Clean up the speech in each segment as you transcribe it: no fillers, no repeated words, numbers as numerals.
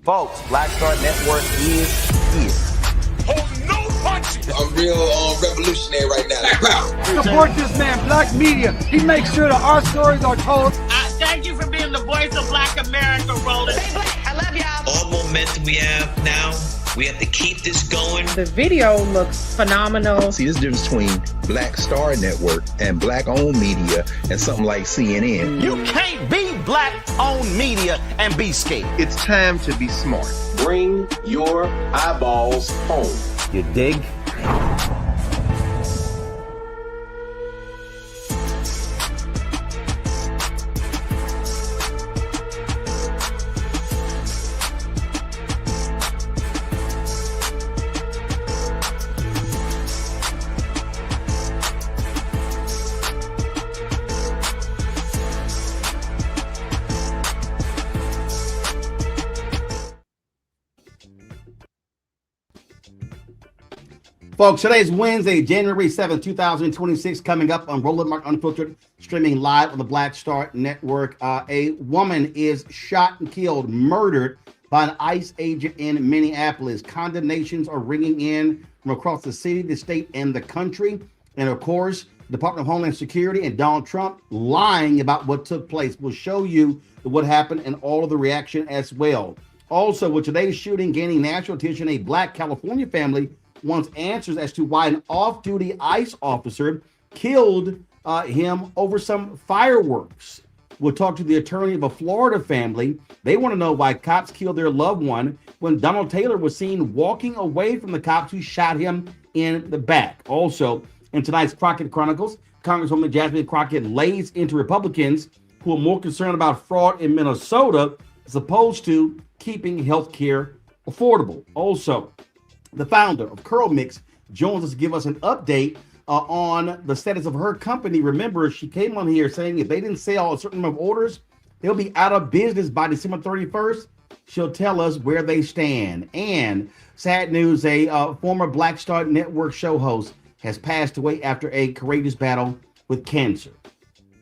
Folks, Black Star Network is here. Hold no punches. I'm real revolutionary right now. Support this man, Black Media. He makes sure that our stories are told. Thank you for being the voice of Black America, Roland. Stay black. I love y'all. All momentum we have now, we have to keep this going. The video looks phenomenal. See, this difference between Black Star Network and Black-owned media and something like CNN. You can't be Black-owned media and be scared. It's time to be smart. Bring your eyeballs home. You dig? Folks, today is Wednesday, January 7th, 2026, coming up on Roland Mark Unfiltered, streaming live on the Black Star Network. A woman is shot and killed, murdered by an ICE agent in Minneapolis. Condemnations are ringing in from across the city, the state, and the country. And of course, the Department of Homeland Security and Donald Trump lying about what took place. We'll show you what happened and all of the reaction as well. Also, with today's shooting gaining national attention, a Black California family wants answers as to why an off-duty ICE officer killed him over some fireworks. We'll talk to the attorney of a Florida family. They want to know why cops killed their loved one when Donald Taylor was seen walking away from the cops who shot him in the back. Also, in tonight's Crockett Chronicles, Congresswoman Jasmine Crockett lays into Republicans who are more concerned about fraud in Minnesota as opposed to keeping health care affordable. Also, the founder of CurlMix joins us to give us an update on the status of her company. Remember, she came on here saying if they didn't sell a certain number of orders, they'll be out of business by December 31st. She'll tell us where they stand. And sad news, a former Black Star Network show host has passed away after a courageous battle with cancer.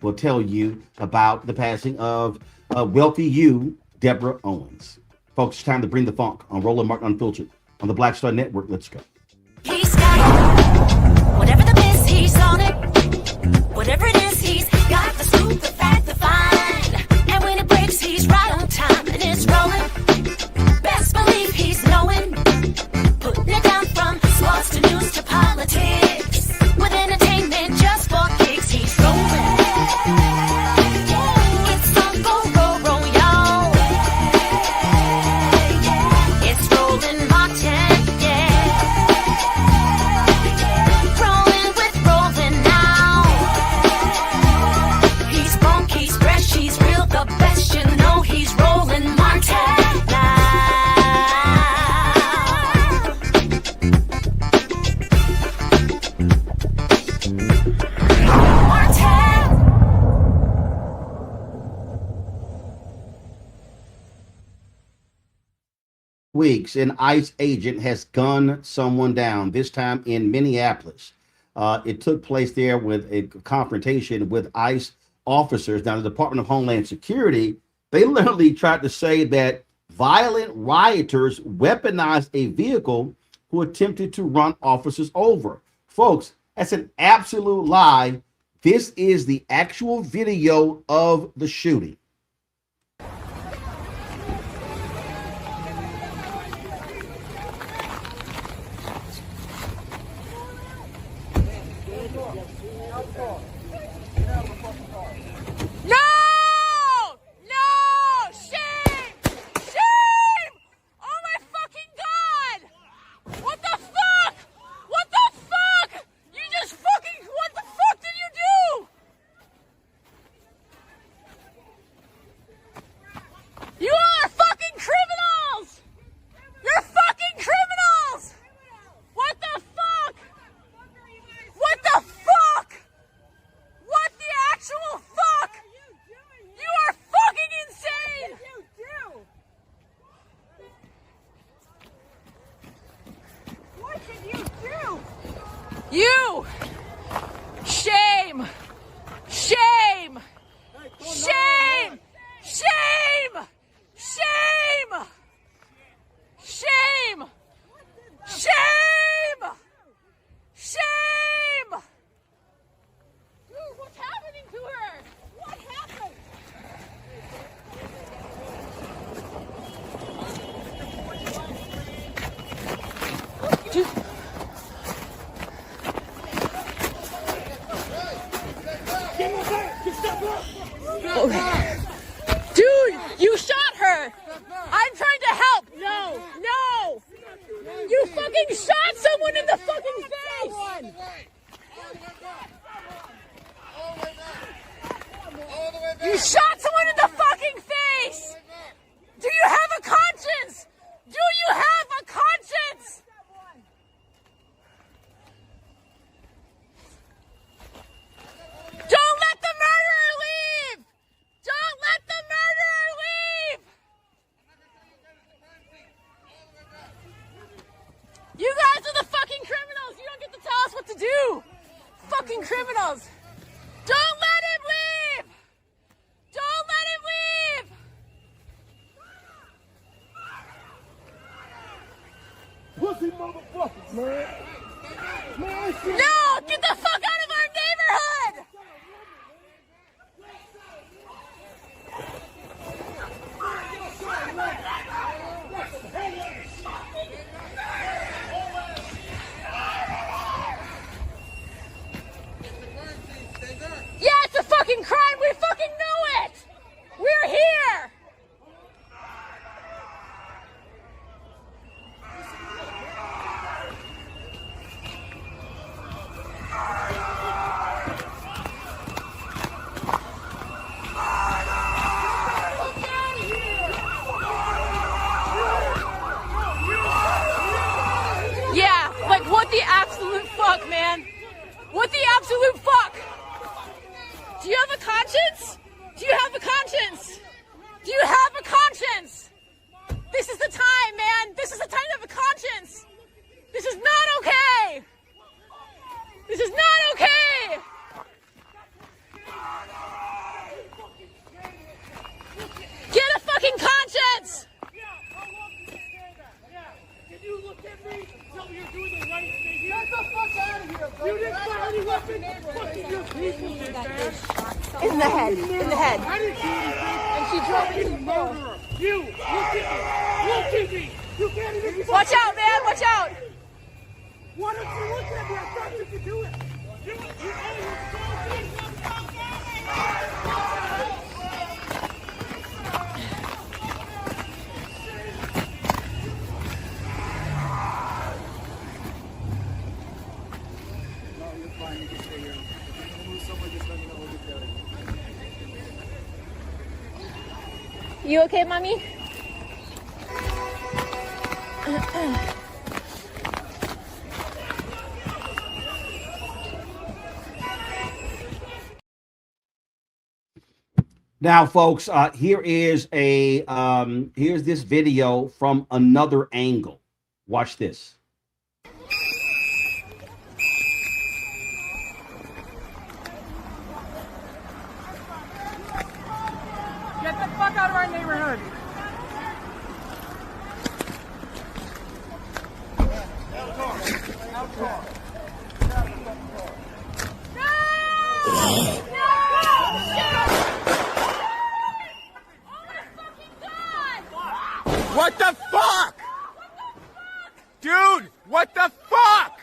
We'll tell you about the passing of wealthy you, Deborah Owens. Folks, it's time to bring the funk on Roland Mark Unfiltered on the Black Star Network. Let's go. He's got whatever the miss, he's on it. Whatever it is, he's got the scoop, the fact, the find. And when it breaks, he's right on time and it's rolling. Best believe he's knowing. Putting it down from sports to news to politics. With entertainment just for kicks, he's rolling. It's gonna go, roll, y'all. It's rolling Martin, yeah. Rolling with rolling now. He's funk, he's fresh, he's real, the best, you know he's rolling Martin now. Weeks, an ICE agent has gunned someone down, this time in Minneapolis. It took place there with a confrontation with ICE officers. Now, the Department of Homeland Security, they literally tried to say that violent rioters weaponized a vehicle who attempted to run officers over. Folks, that's an absolute lie. This is the actual video of the shooting. You! Shame! Shame! Shame! Shame! Shame! fucking shot someone in the fucking face! You shot someone in the fucking face! Do you have a conscience? Do you have a conscience? Don't let the murderer leave! Don't let the murderer leave! You guys are the fucking criminals! You don't get to tell us what to do! Fucking criminals! Don't let him leave! Don't let him leave! Pussy motherfuckers, man. No! Get the fuck out of our neighborhood! Yeah, it's a fucking crime! We fucking know it! We're here! Yeah, like what the absolute fuck, man? What the absolute fuck? Do you have a conscience? Do you have a conscience? Do you have a conscience? This is the time, man. This is the time to have a conscience. This is not okay. This is not okay. Get a fucking conscience. Can you look at me and tell me you're doing the right thing? Get the fuck out of here, bro. You didn't fire any weapons. Fucking your people, man. In the head. In the head. I didn't do anything. And she drove You into the middle. murderer. You. Look at me. You can't even. Watch out, man. Watch out. Why don't you look at me? I thought you could do it. You You okay, mommy? Now, folks, here's this video from another angle. Watch this. get the fuck out of our neighborhood. What the fuck? Dude, what the fuck?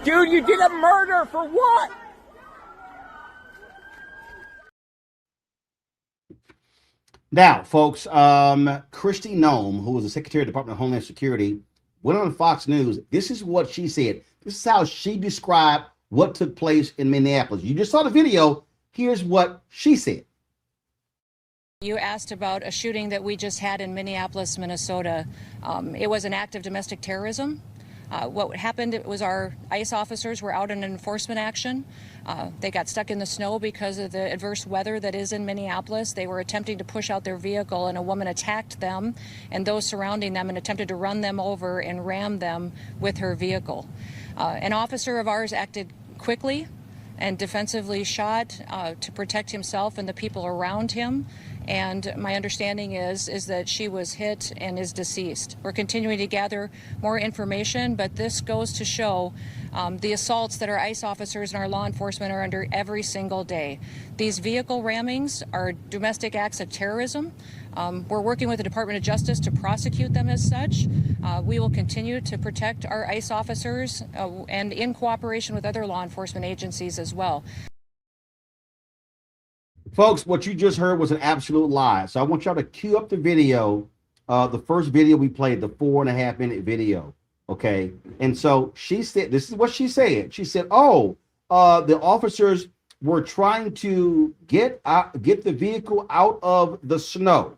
Dude, you did a murder for what? Now, folks, Kristi Noem, who was the Secretary of the Department of Homeland Security, went on Fox News. This is what she said. This is how she described what took place in Minneapolis. You just saw the video. Here's what she said. You asked about a shooting that we just had in Minneapolis, Minnesota. It was an act of domestic terrorism. What happened was our ICE officers were out in an enforcement action. They got stuck in the snow because of the adverse weather that is in Minneapolis. They were attempting to push out their vehicle, and a woman attacked them and those surrounding them and attempted to run them over and ram them with her vehicle. An officer of ours acted quickly and defensively shot to protect himself and the people around him. And my understanding is that she was hit and is deceased. We're continuing to gather more information, but this goes to show the assaults that our ICE officers and our law enforcement are under every single day. These vehicle rammings are domestic acts of terrorism. We're working with the Department of Justice to prosecute them as such. We will continue to protect our ICE officers and in cooperation with other law enforcement agencies as well. Folks, what you just heard was an absolute lie. So I want y'all to cue up the video, the first video we played, the 4.5-minute video. Okay. And so she said, this is what she said. She said, oh, the officers were trying to get the vehicle out of the snow.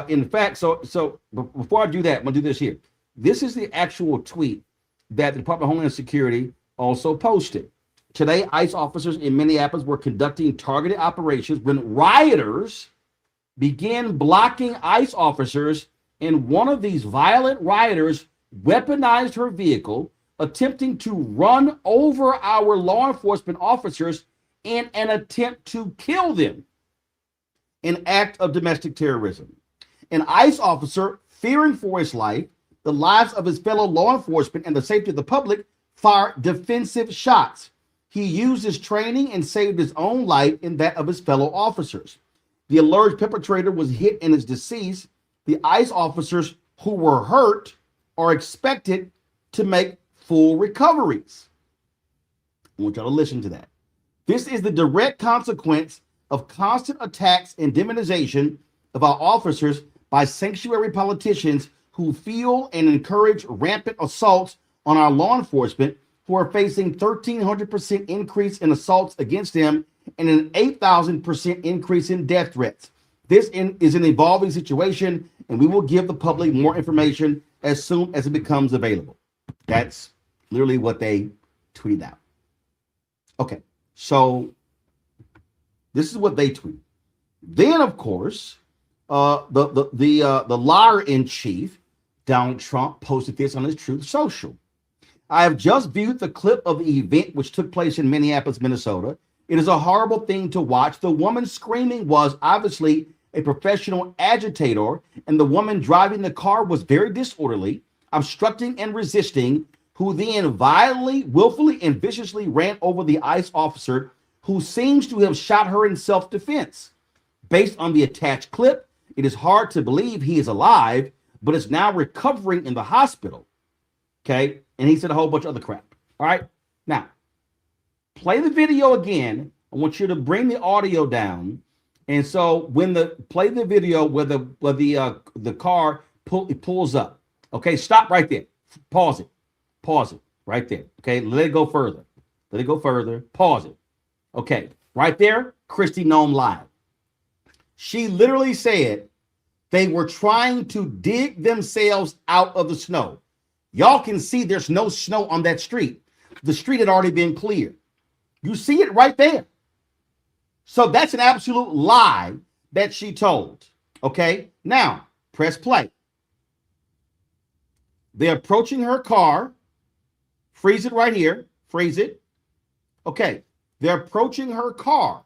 In fact, so before I do that, I'm gonna do this here. This is the actual tweet that the Department of Homeland Security also posted. Today, ICE officers in Minneapolis were conducting targeted operations when rioters began blocking ICE officers, and one of these violent rioters weaponized her vehicle, attempting to run over our law enforcement officers in an attempt to kill them. An act of domestic terrorism. An ICE officer, fearing for his life, the lives of his fellow law enforcement, and the safety of the public, fired defensive shots. He used his training and saved his own life and that of his fellow officers. The alleged perpetrator was hit and is deceased. The ICE officers who were hurt are expected to make full recoveries. I want y'all to listen to that. This is the direct consequence of constant attacks and demonization of our officers by sanctuary politicians who fuel and encourage rampant assaults on our law enforcement, who are facing 1,300% increase in assaults against them and an 8,000% increase in death threats. This is an evolving situation, and we will give the public more information as soon as it becomes available. That's literally what they tweeted out. Okay, so this is what they tweet. Then, of course, the liar in chief, Donald Trump, posted this on his Truth Social. I have just viewed the clip of the event which took place in Minneapolis, Minnesota. It is a horrible thing to watch. The woman screaming was obviously a professional agitator, and the woman driving the car was very disorderly, obstructing and resisting, who then violently, willfully, and viciously ran over the ICE officer, who seems to have shot her in self-defense. Based on the attached clip, it is hard to believe he is alive, but is now recovering in the hospital. Okay, and he said a whole bunch of other crap. All right, now play the video again. I want you to bring the audio down, and so when play the video where the car pulls up. Okay, stop right there. Pause it right there. Okay, let it go further. Pause it. Okay, right there, Kristi Noem live. She literally said they were trying to dig themselves out of the snow. Y'all can see there's no snow on that street. The street had already been cleared. You see it right there. So that's an absolute lie that she told. Okay, now press play. They're approaching her car. Freeze it right here. Freeze it. Okay, they're approaching her car.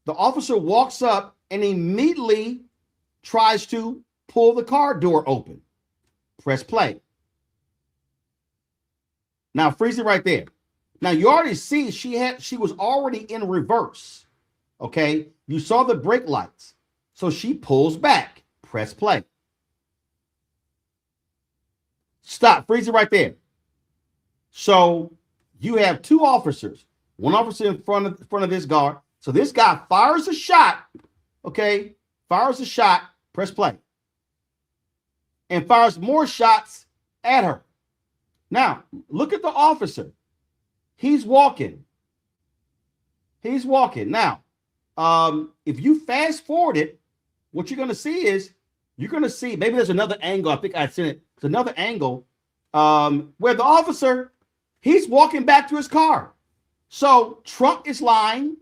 The officer walks up and immediately tries to pull the car door open. Press play. Now freeze it right there. Now you already see she was already in reverse. Okay, you saw the brake lights. So she pulls back. Press play. Stop. Freeze it right there. So you have two officers. One officer in front of this guard. So this guy fires a shot. Okay, fires a shot. Press play. And fires more shots at her. Now, look at the officer. He's walking. Now, if you fast forward it, what you're going to see is, maybe there's another angle. I think I sent it. There's another angle where the officer, he's walking back to his car. So Trump is lying.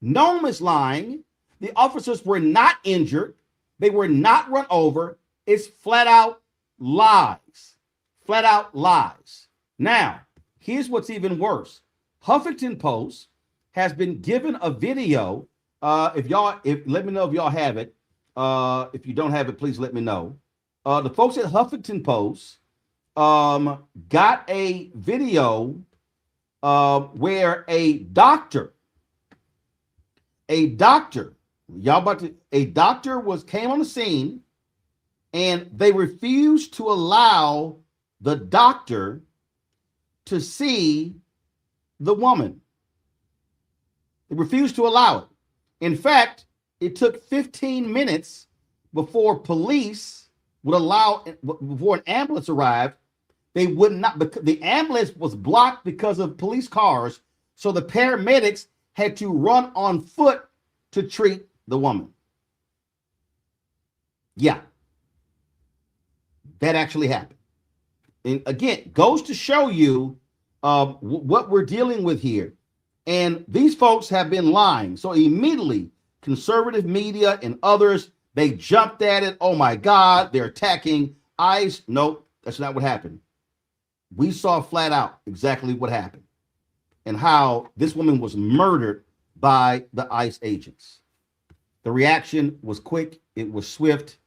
Noem is lying. The officers were not injured. They were not run over. It's flat out lies. Flat out lies. Now, here's what's even worse. Huffington Post has been given a video. Let me know if y'all have it. If you don't have it, please let me know. The folks at Huffington Post got a video where a doctor came on the scene. and they refused to allow the doctor to see the woman. They refused to allow it. In fact, it took 15 minutes before police would allow, before an ambulance arrived. They would not, because the ambulance was blocked because of police cars. So the paramedics had to run on foot to treat the woman. Yeah, that actually happened. And again, goes to show you what we're dealing with here. And these folks have been lying. So immediately, conservative media and others, they jumped at it. Oh my God, they're attacking ICE. Nope, that's not what happened. We saw flat out exactly what happened and how this woman was murdered by the ICE agents. The reaction was quick. It was swift.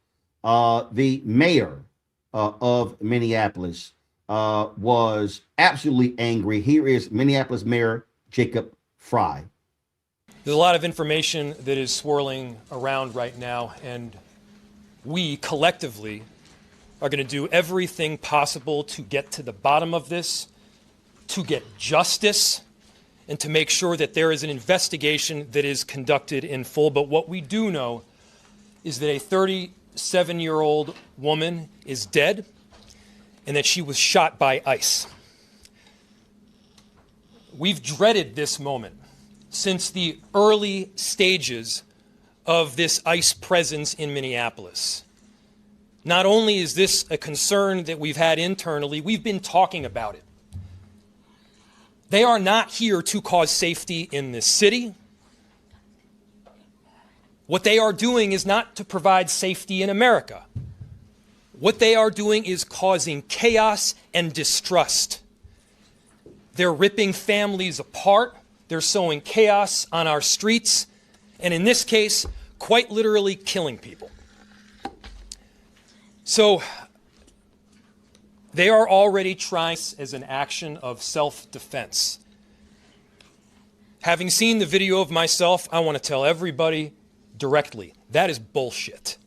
The mayor of Minneapolis was absolutely angry. Here is Minneapolis Mayor Jacob Frey. There's a lot of information that is swirling around right now, and we collectively are going to do everything possible to get to the bottom of this, to get justice, and to make sure that there is an investigation that is conducted in full. But what we do know is that a 37-year-old woman is dead and that she was shot by ICE. We've dreaded this moment since the early stages of this ICE presence in Minneapolis. Not only is this a concern that we've had internally, we've been talking about it. They are not here to cause safety in this city. What they are doing is not to provide safety in America. What they are doing is causing chaos and distrust. They're ripping families apart. They're sowing chaos on our streets. And in this case, quite literally killing people. So they are already trying as an action of self-defense. Having seen the video of myself, I want to tell everybody directly, that is bullshit.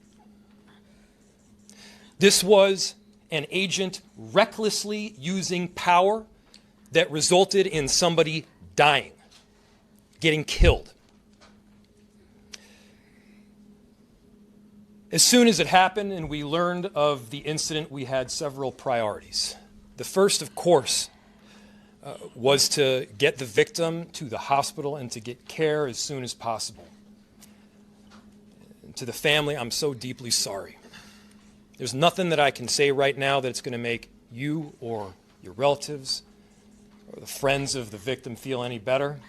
This was an agent recklessly using power that resulted in somebody dying, getting killed. As soon as it happened and we learned of the incident, we had several priorities. The first, of course, was to get the victim to the hospital and to get care as soon as possible. And to the family, I'm so deeply sorry. There's nothing that I can say right now that's going to make you or your relatives or the friends of the victim feel any better.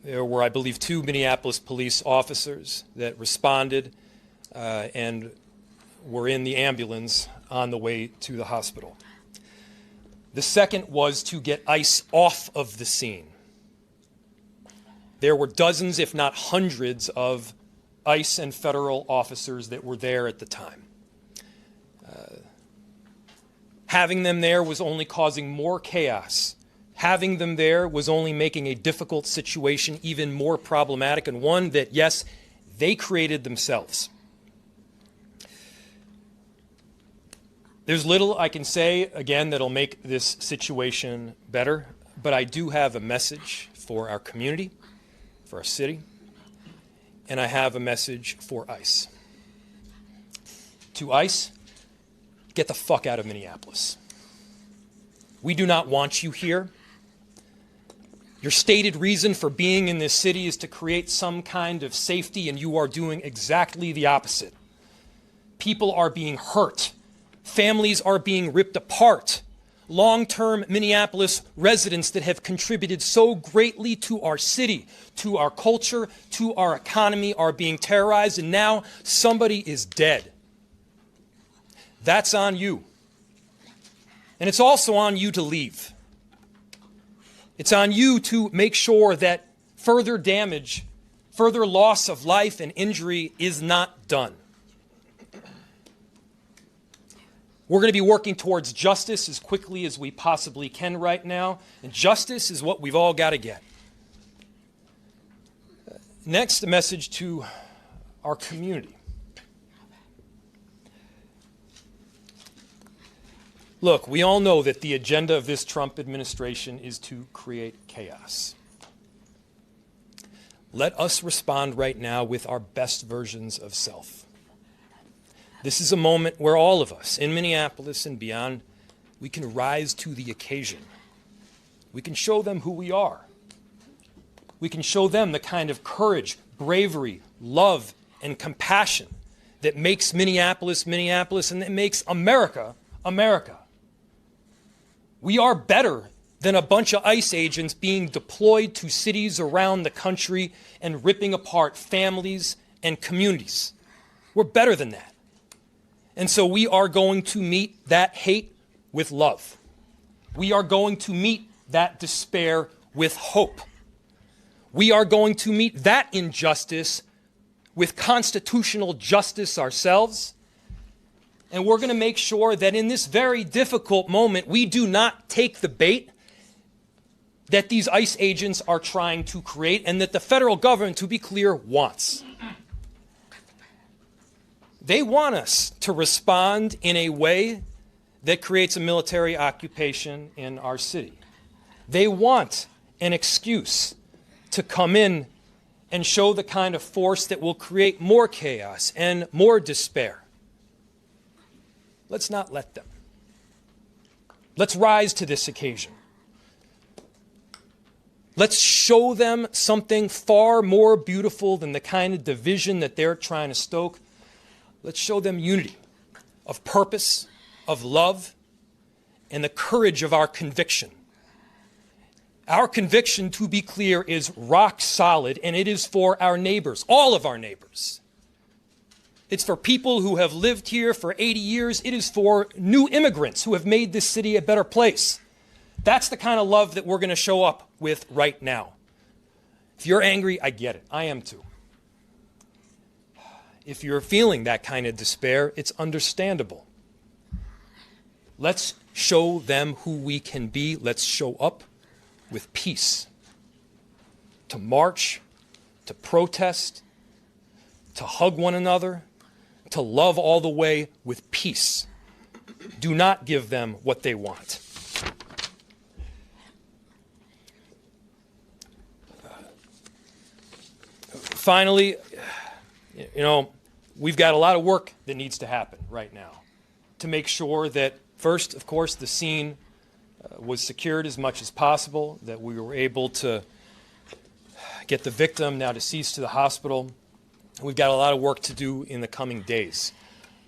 There were, I believe, 2 Minneapolis police officers that responded and were in the ambulance on the way to the hospital. The second was to get ICE off of the scene. There were dozens, if not hundreds, of ICE and federal officers that were there at the time. Having them there was only causing more chaos. Having them there was only making a difficult situation even more problematic, and one that, yes, they created themselves. There's little I can say, again, that'll make this situation better, but I do have a message for our community, for our city, and I have a message for ICE. To ICE, get the fuck out of Minneapolis. We do not want you here. Your stated reason for being in this city is to create some kind of safety, and you are doing exactly the opposite. People are being hurt. Families are being ripped apart. Long-term Minneapolis residents that have contributed so greatly to our city, to our culture, to our economy are being terrorized, and now somebody is dead. That's on you. And it's also on you to leave. It's on you to make sure that further damage, further loss of life and injury is not done. We're going to be working towards justice as quickly as we possibly can right now, and justice is what we've all got to get. Next, a message to our community. Look, we all know that the agenda of this Trump administration is to create chaos. Let us respond right now with our best versions of self. This is a moment where all of us in Minneapolis and beyond, we can rise to the occasion. We can show them who we are. We can show them the kind of courage, bravery, love, and compassion that makes Minneapolis, Minneapolis, and that makes America, America. We are better than a bunch of ICE agents being deployed to cities around the country and ripping apart families and communities. We're better than that. And so we are going to meet that hate with love. We are going to meet that despair with hope. We are going to meet that injustice with constitutional justice ourselves. And we're going to make sure that in this very difficult moment, we do not take the bait that these ICE agents are trying to create and that the federal government, to be clear, wants. They want us to respond in a way that creates a military occupation in our city. They want an excuse to come in and show the kind of force that will create more chaos and more despair. Let's not let them. Let's rise to this occasion. Let's show them something far more beautiful than the kind of division that they're trying to stoke. Let's show them unity of purpose, of love, and the courage of our conviction. Our conviction, to be clear, is rock solid, and it is for our neighbors, all of our neighbors. It's for people who have lived here for 80 years. It is for new immigrants who have made this city a better place. That's the kind of love that we're going to show up with right now. If you're angry, I get it. I am too. If you're feeling that kind of despair, it's understandable. Let's show them who we can be. Let's show up with peace. To march, to protest, to hug one another, to love all the way with peace. Do not give them what they want. Finally, we've got a lot of work that needs to happen right now to make sure that, first, of course, the scene was secured as much as possible, that we were able to get the victim, now deceased, to the hospital. We've got a lot of work to do in the coming days.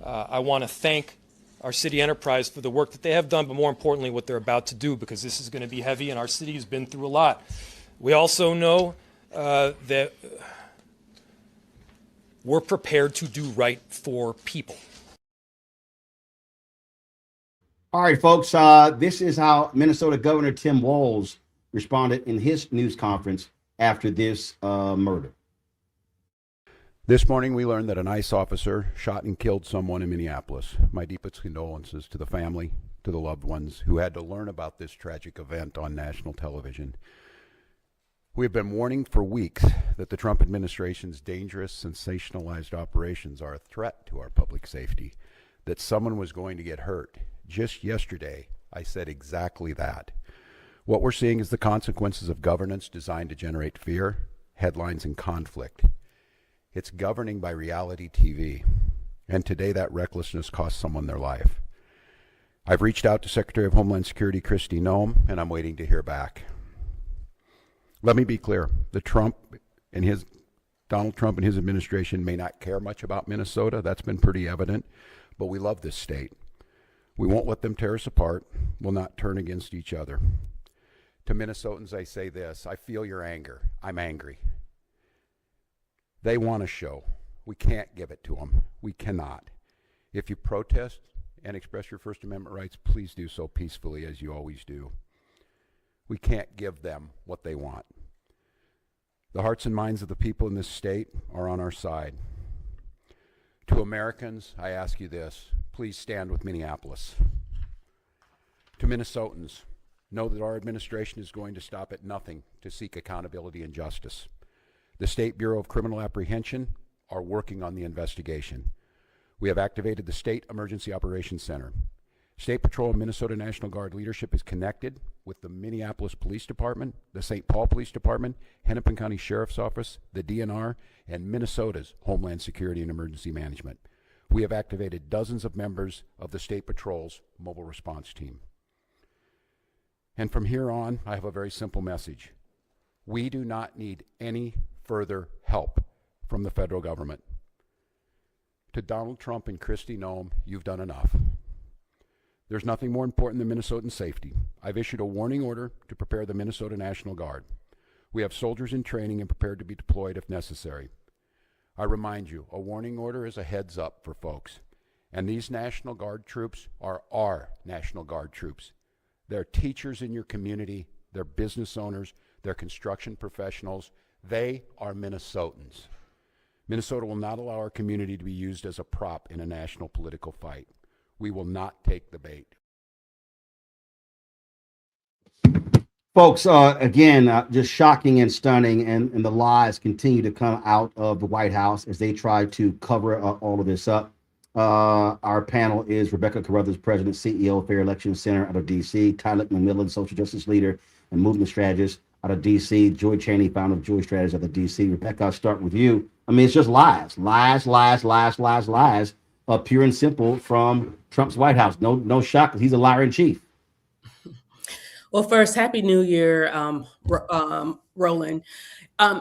I want to thank our city enterprise for the work that they have done, but more importantly, what they're about to do, because this is going to be heavy and our city has been through a lot. We also know that we're prepared to do right for people. All right, folks, this is how Minnesota Governor Tim Walz responded in his news conference after this murder. This morning, we learned that an ICE officer shot and killed someone in Minneapolis. My deepest condolences to the family, to the loved ones who had to learn about this tragic event on national television. We have been warning for weeks that the Trump administration's dangerous, sensationalized operations are a threat to our public safety, that someone was going to get hurt. Just yesterday, I said exactly that. What we're seeing is the consequences of governance designed to generate fear, headlines, and conflict. It's governing by reality TV, and today that recklessness cost someone their life. I've reached out to Secretary of Homeland Security Kristi Noem, and I'm waiting to hear back. Let me be clear, Donald Trump and his administration may not care much about Minnesota. That's been pretty evident, but we love this state. We won't let them tear us apart. We'll not turn against each other. To Minnesotans, I say this: I feel your anger. I'm angry. They want a show. We can't give it to them. We cannot. If you protest and express your First Amendment rights, please do so peacefully, as you always do. We can't give them what they want. The hearts and minds of the people in this state are on our side. To Americans, I ask you this: please stand with Minneapolis. To Minnesotans, know that our administration is going to stop at nothing to seek accountability and justice. The State Bureau of Criminal Apprehension are working on the investigation. We have activated the State Emergency Operations Center. State Patrol and Minnesota National Guard leadership is connected with the Minneapolis Police Department, the St. Paul Police Department, Hennepin County Sheriff's Office, the DNR, and Minnesota's Homeland Security and Emergency Management. We have activated dozens of members of the State Patrol's mobile response team. And from here on, I have a very simple message. We do not need any further help from the federal government. To Donald Trump and Kristi Noem, you've done enough. There's nothing more important than Minnesotan safety. I've issued a warning order to prepare the Minnesota National Guard. We have soldiers in training and prepared to be deployed if necessary. I remind you, a warning order is a heads up for folks. And these National Guard troops are our National Guard troops. They're teachers in your community, they're business owners, they're construction professionals. They are Minnesotans. Minnesota will not allow our community to be used as a prop in a national political fight. We will not take the bait. Folks, again, just shocking and stunning, and the lies continue to come out of the White House as they try to cover all of this up. Our panel is Rebecca Carruthers, President, CEO of Fair Election Center out of D.C., Tyler McMillan, social justice leader and movement strategist out of D.C., Joy Chaney, founder of Joy Strategies out of D.C. Rebecca, I'll start with you. I mean, it's just lies, pure and simple from Trump's White House. No shock, he's a liar in chief. Well, first, Happy New Year, Roland.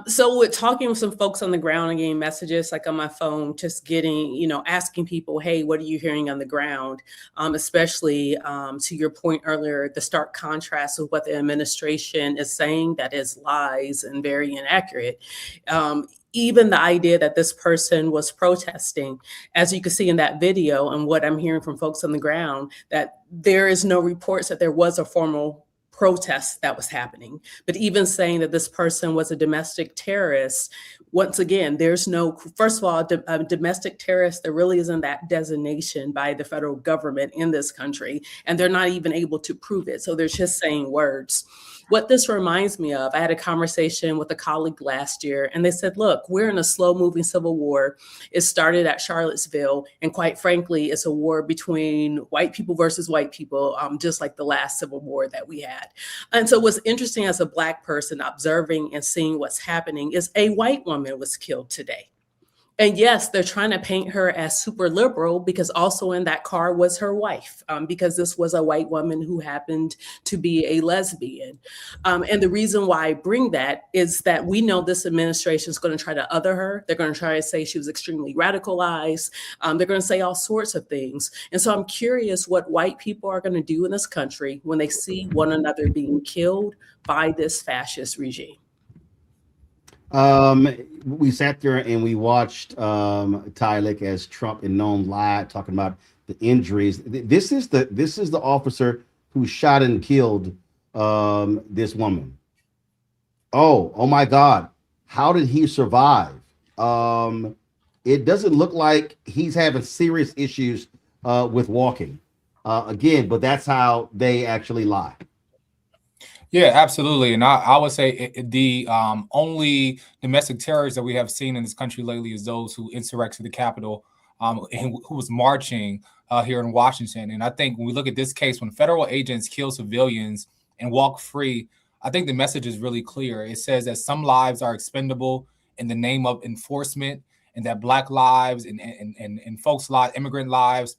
So with talking with some folks on the ground and getting messages like on my phone, just getting, asking people, hey, what are you hearing on the ground? Especially to your point earlier, the stark contrast of what the administration is saying that is lies and very inaccurate. Even the idea that this person was protesting, as you can see in that video and what I'm hearing from folks on the ground, that there is no reports that there was a formal protest that was happening. But even saying that this person was a domestic terrorist, once again, there's no, first of all, a domestic terrorist, there really isn't that designation by the federal government in this country, and they're not even able to prove it. So they're just saying words. What this reminds me of, I had a conversation with a colleague last year, and they said, look, we're in a slow-moving civil war. It started at Charlottesville, and quite frankly, it's a war between white people versus white people, just like the last civil war that we had. And so what's interesting as a Black person observing and seeing what's happening is a white woman was killed today. And yes, they're trying to paint her as super liberal because also in that car was her wife, because this was a white woman who happened to be a lesbian. And the reason why I bring that is that we know this administration is going to try to other her. They're going to try to say she was extremely radicalized. They're going to say all sorts of things. And so I'm curious what white people are going to do in this country when they see one another being killed by this fascist regime. We sat there and we watched Tyler as Trump and Noem lied, talking about the injuries. This is the officer who shot and killed this woman. Oh my God. How did he survive? It doesn't look like he's having serious issues with walking. Again, but that's how they actually lie. Yeah, absolutely. And I would say the only domestic terrorists that we have seen in this country lately is those who insurrected the Capitol and who was marching here in Washington. And I think when we look at this case, when federal agents kill civilians and walk free, I think the message is really clear. It says that some lives are expendable in the name of enforcement, and that Black lives and folks' lives, immigrant lives,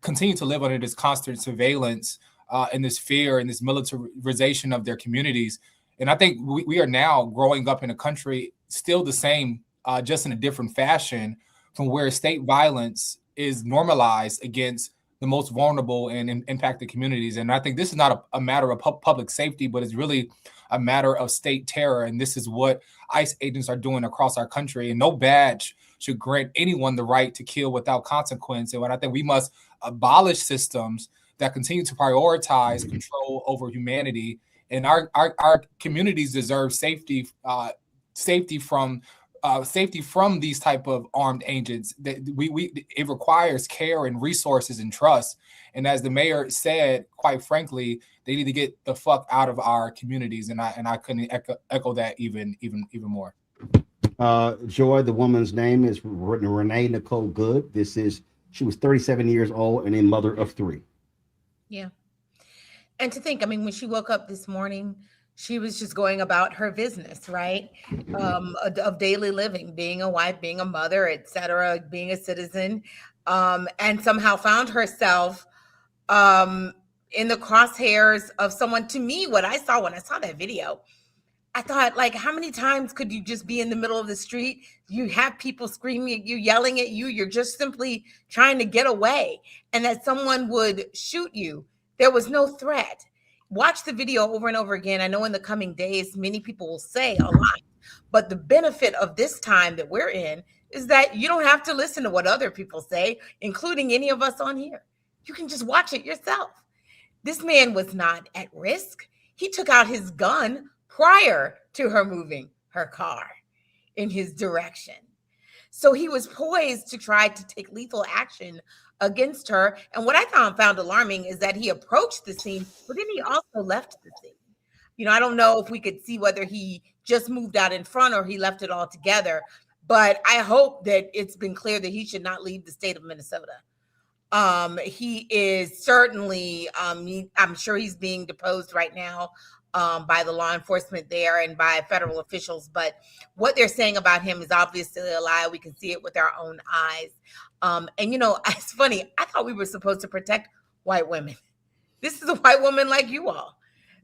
continue to live under this constant surveillance and this fear and this militarization of their communities. And I think we are now growing up in a country still the same, just in a different fashion, from where state violence is normalized against the most vulnerable and impacted communities. And I think this is not a matter of public safety, but it's really a matter of state terror. And this is what ICE agents are doing across our country. And no badge should grant anyone the right to kill without consequence. And I think we must abolish systems that continue to prioritize control over humanity. And our communities deserve safety from these type of armed agents. That it requires care and resources and trust. And as the mayor said, quite frankly, they need to get the fuck out of our communities. And I couldn't echo that even more. Joy, the woman's name is Renee Nicole Good. She was 37 years old and a mother of 3. Yeah. And to think, I mean, when she woke up this morning, she was just going about her business, right? Of daily living, being a wife, being a mother, etc., being a citizen, and somehow found herself in the crosshairs of someone. To me, what I saw when I saw that video, I thought, like, how many times could you just be in the middle of the street? You have people screaming at you, yelling at you. You're just simply trying to get away, and that someone would shoot you. There was no threat. Watch the video over and over again. I know in the coming days, many people will say a lot, but the benefit of this time that we're in is that you don't have to listen to what other people say, including any of us on here. You can just watch it yourself. This man was not at risk. He took out his gun prior to her moving her car in his direction. So he was poised to try to take lethal action against her. And what I found alarming is that he approached the scene, but then he also left the scene. You know, I don't know if we could see whether he just moved out in front or he left it all together, but I hope that it's been clear that he should not leave the state of Minnesota. He is certainly, I'm sure he's being deposed right now by the law enforcement there and by federal officials. But what they're saying about him is obviously a lie. We can see it with our own eyes. And, you know, it's funny. I thought we were supposed to protect white women. This is a white woman like you all,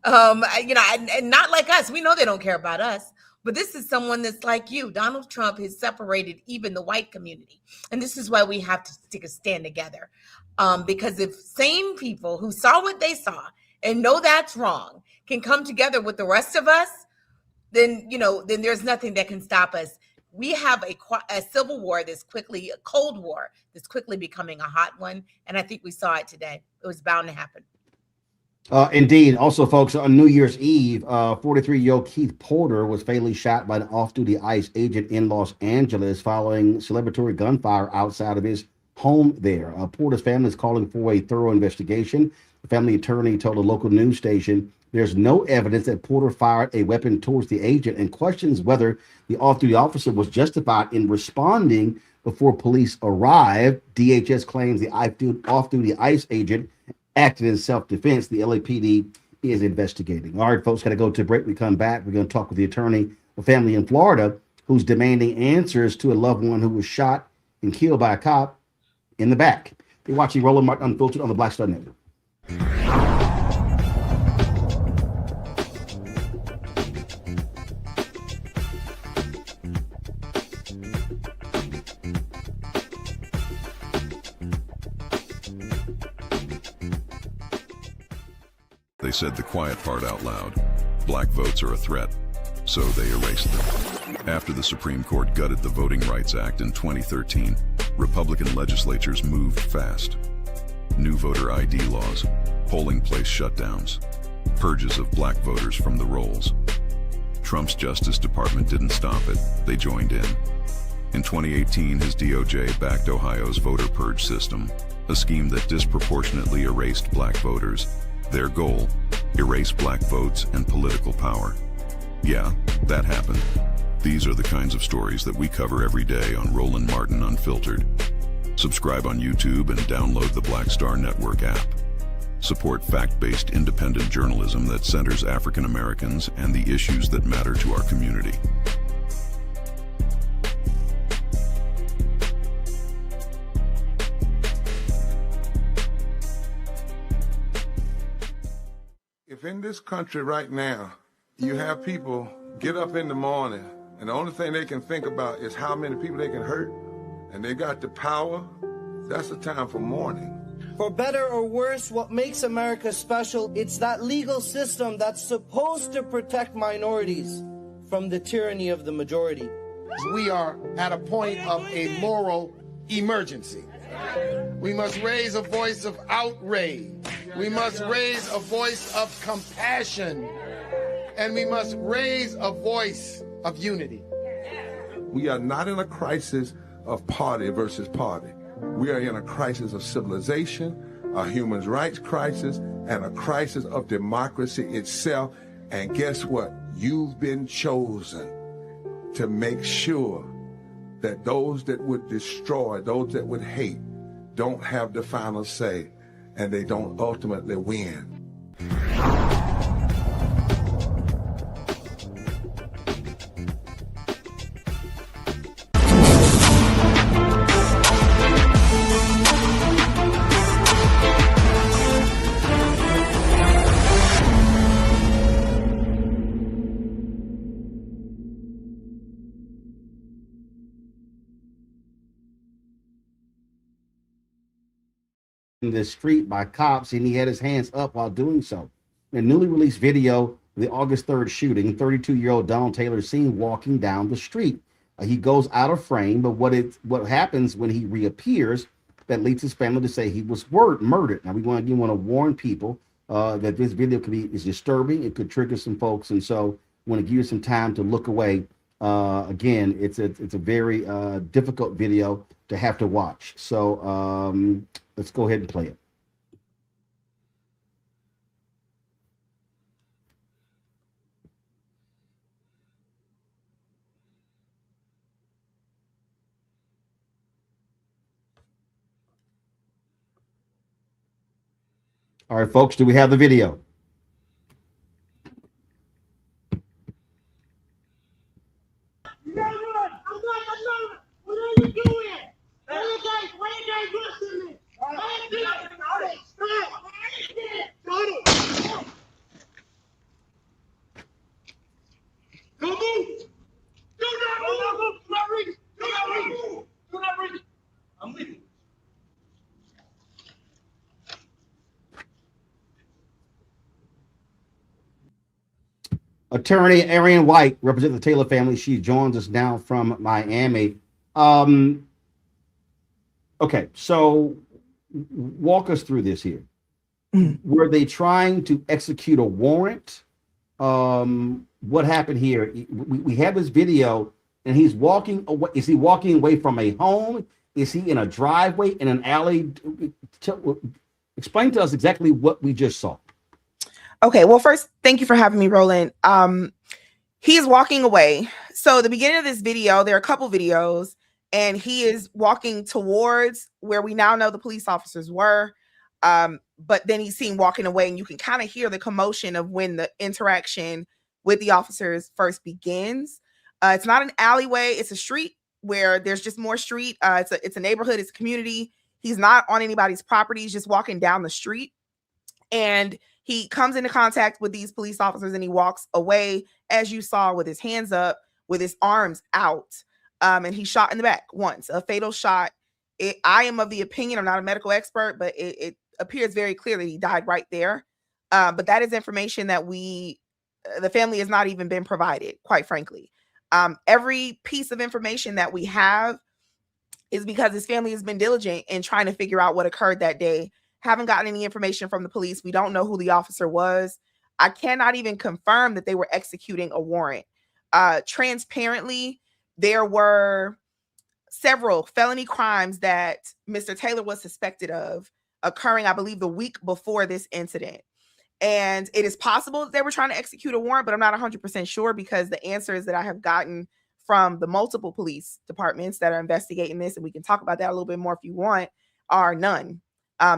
you know, and not like us. We know they don't care about us. But this is someone that's like you. Donald Trump has separated even the white community. And this is why we have to take a stand together. Because if sane people who saw what they saw and know that's wrong can come together with the rest of us, then, you know, then there's nothing that can stop us. We have a civil war that's quickly, a cold war that's quickly becoming a hot one. And I think we saw it today. It was bound to happen. Indeed. Also, folks, on New Year's Eve, 43-year-old Keith Porter was fatally shot by an off-duty ICE agent in Los Angeles following celebratory gunfire outside of his home there. Porter's family is calling for a thorough investigation. The family attorney told a local news station there's no evidence that Porter fired a weapon towards the agent and questions whether the off-duty officer was justified in responding before police arrived. DHS claims the off-duty ICE agent acted in self-defense. The LAPD is investigating. All right, folks, got to go to break. We come back. We're going to talk with the attorney, a family in Florida who's demanding answers to a loved one who was shot and killed by a cop in the back. You're watching Roland Martin Unfiltered on the Black Star Network. They said the quiet part out loud. Black votes are a threat, so they erased them. After the Supreme Court gutted the Voting Rights Act in 2013, Republican legislatures moved fast. New voter ID laws, polling place shutdowns, purges of black voters from the rolls. Trump's Justice Department didn't stop it, they joined in. In 2018, his DOJ backed Ohio's voter purge system, a scheme that disproportionately erased black voters. Their goal, erase black votes and political power. Yeah, that happened. These are the kinds of stories that we cover every day on Roland Martin Unfiltered. Subscribe on YouTube and download the Black Star Network app. Support fact-based independent journalism that centers African Americans and the issues that matter to our community. If in this country right now, you have people get up in the morning and the only thing they can think about is how many people they can hurt, and they got the power, that's the time for mourning. For better or worse, what makes America special, it's that legal system that's supposed to protect minorities from the tyranny of the majority. We are at a point of a moral emergency. We must raise a voice of outrage. We must raise a voice of compassion. And we must raise a voice of unity. We are not in a crisis of party versus party. We are in a crisis of civilization, a human rights crisis, and a crisis of democracy itself. And guess what? You've been chosen to make sure that those that would destroy, those that would hate, don't have the final say. and they don't ultimately win. In the street by cops, and he had his hands up while doing so. In a newly released video of the August 3rd shooting, 32-year-old Donald Taylor is seen walking down the street. He goes out of frame, but what happens when he reappears that leads his family to say he was murdered. Now, you want to warn people that this video is disturbing. It could trigger some folks, and so we want to give you some time to look away. Again, it's a very difficult video to have to watch. So let's go ahead and play it. All right, folks, do we have the video? What are you doing? Why are you guys rushing me? Go move! Do not move! Do not reach! Do not reach! Do not reach! I'm leaving. Attorney Arian White represents the Taylor family. She joins us now from Miami. Okay, so walk us through this here. Were they trying to execute a warrant? What happened here? We have this video, and he's walking away. Is he walking away from a home? Is he in a driveway, in an alley? Explain to us exactly what we just saw. Okay, well, first, thank you for having me, Roland. He is walking away. So the beginning of this video, there are a couple videos, and he is walking towards where we now know the police officers were. But then he's seen walking away, and you can kind of hear the commotion of when the interaction with the officers first begins. It's not an alleyway. It's a street where there's just more street. It's a neighborhood. It's a community. He's not on anybody's property. He's just walking down the street. And he comes into contact with these police officers, and he walks away, as you saw, with his hands up, with his arms out. And he's shot in the back once, a fatal shot. I am of the opinion, I'm not a medical expert, but it appears very clearly he died right there. But that is information that the family has not even been provided, quite frankly. Every piece of information that we have is because his family has been diligent in trying to figure out what occurred that day. Haven't gotten any information from the police. We don't know who the officer was. I cannot even confirm that they were executing a warrant. Transparently, there were several felony crimes that Mr. Taylor was suspected of occurring, I believe, the week before this incident. And it is possible that they were trying to execute a warrant, but I'm not 100% sure, because the answers that I have gotten from the multiple police departments that are investigating this, and we can talk about that a little bit more if you want, are none.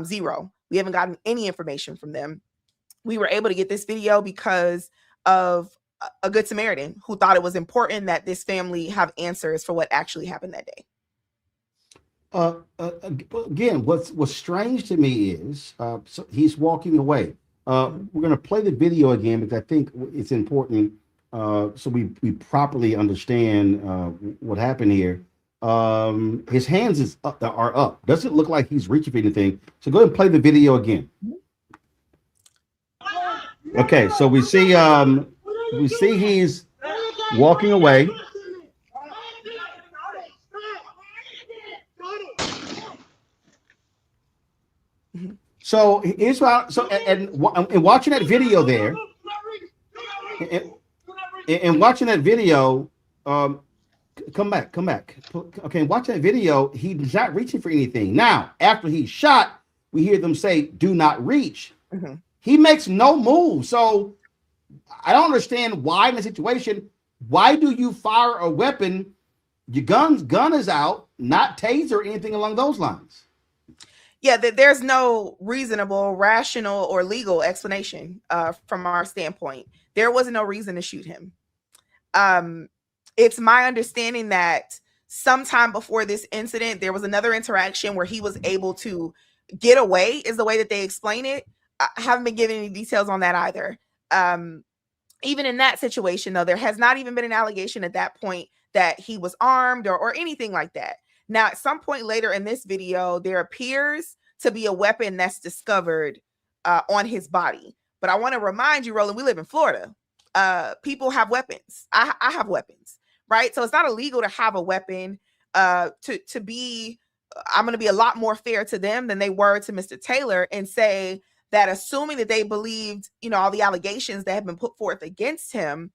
Zero. We haven't gotten any information from them. We were able to get this video because of a Good Samaritan who thought it was important that this family have answers for what actually happened that day. Again, what's strange to me is so he's walking away. We're going to play the video again because I think it's important so we properly understand what happened here. His hands are up. Doesn't look like he's reaching for anything. So go ahead and play the video again. Okay, so we see he's walking away. So here's what. So and watching that video there, and watching that video, come back. Okay, watch that video. He's not reaching for anything. Now, after he's shot, we hear them say, "Do not reach." Mm-hmm. He makes no move. So I don't understand why in the situation. Why do you fire a weapon? Your gun is out, not taser or anything along those lines. Yeah, there's no reasonable, rational, or legal explanation from our standpoint. There was no reason to shoot him. It's my understanding that sometime before this incident, there was another interaction where he was able to get away, is the way that they explain it. I haven't been given any details on that either. Even in that situation, though, there has not even been an allegation at that point that he was armed or anything like that. Now, at some point later in this video, there appears to be a weapon that's discovered on his body. But I want to remind you, Roland, we live in Florida. People have weapons. I have weapons, right? So it's not illegal to have a weapon. I'm going to be a lot more fair to them than they were to Mr. Taylor and say that assuming that they believed, all the allegations that have been put forth against him,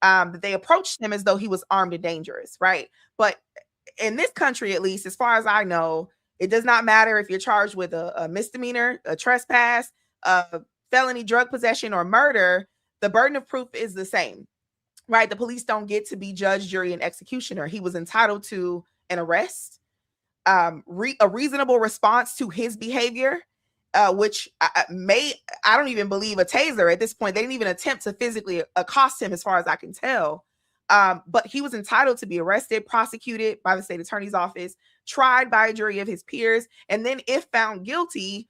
that they approached him as though he was armed and dangerous, right? But in this country, at least, as far as I know, it does not matter if you're charged with a misdemeanor, a trespass, felony drug possession, or murder. The burden of proof is the same, right? The police don't get to be judge, jury, and executioner. He was entitled to an arrest, a reasonable response to his behavior, which I don't even believe a taser at this point. They didn't even attempt to physically accost him, as far as I can tell. But he was entitled to be arrested, prosecuted by the state attorney's office, tried by a jury of his peers, and then, if found guilty,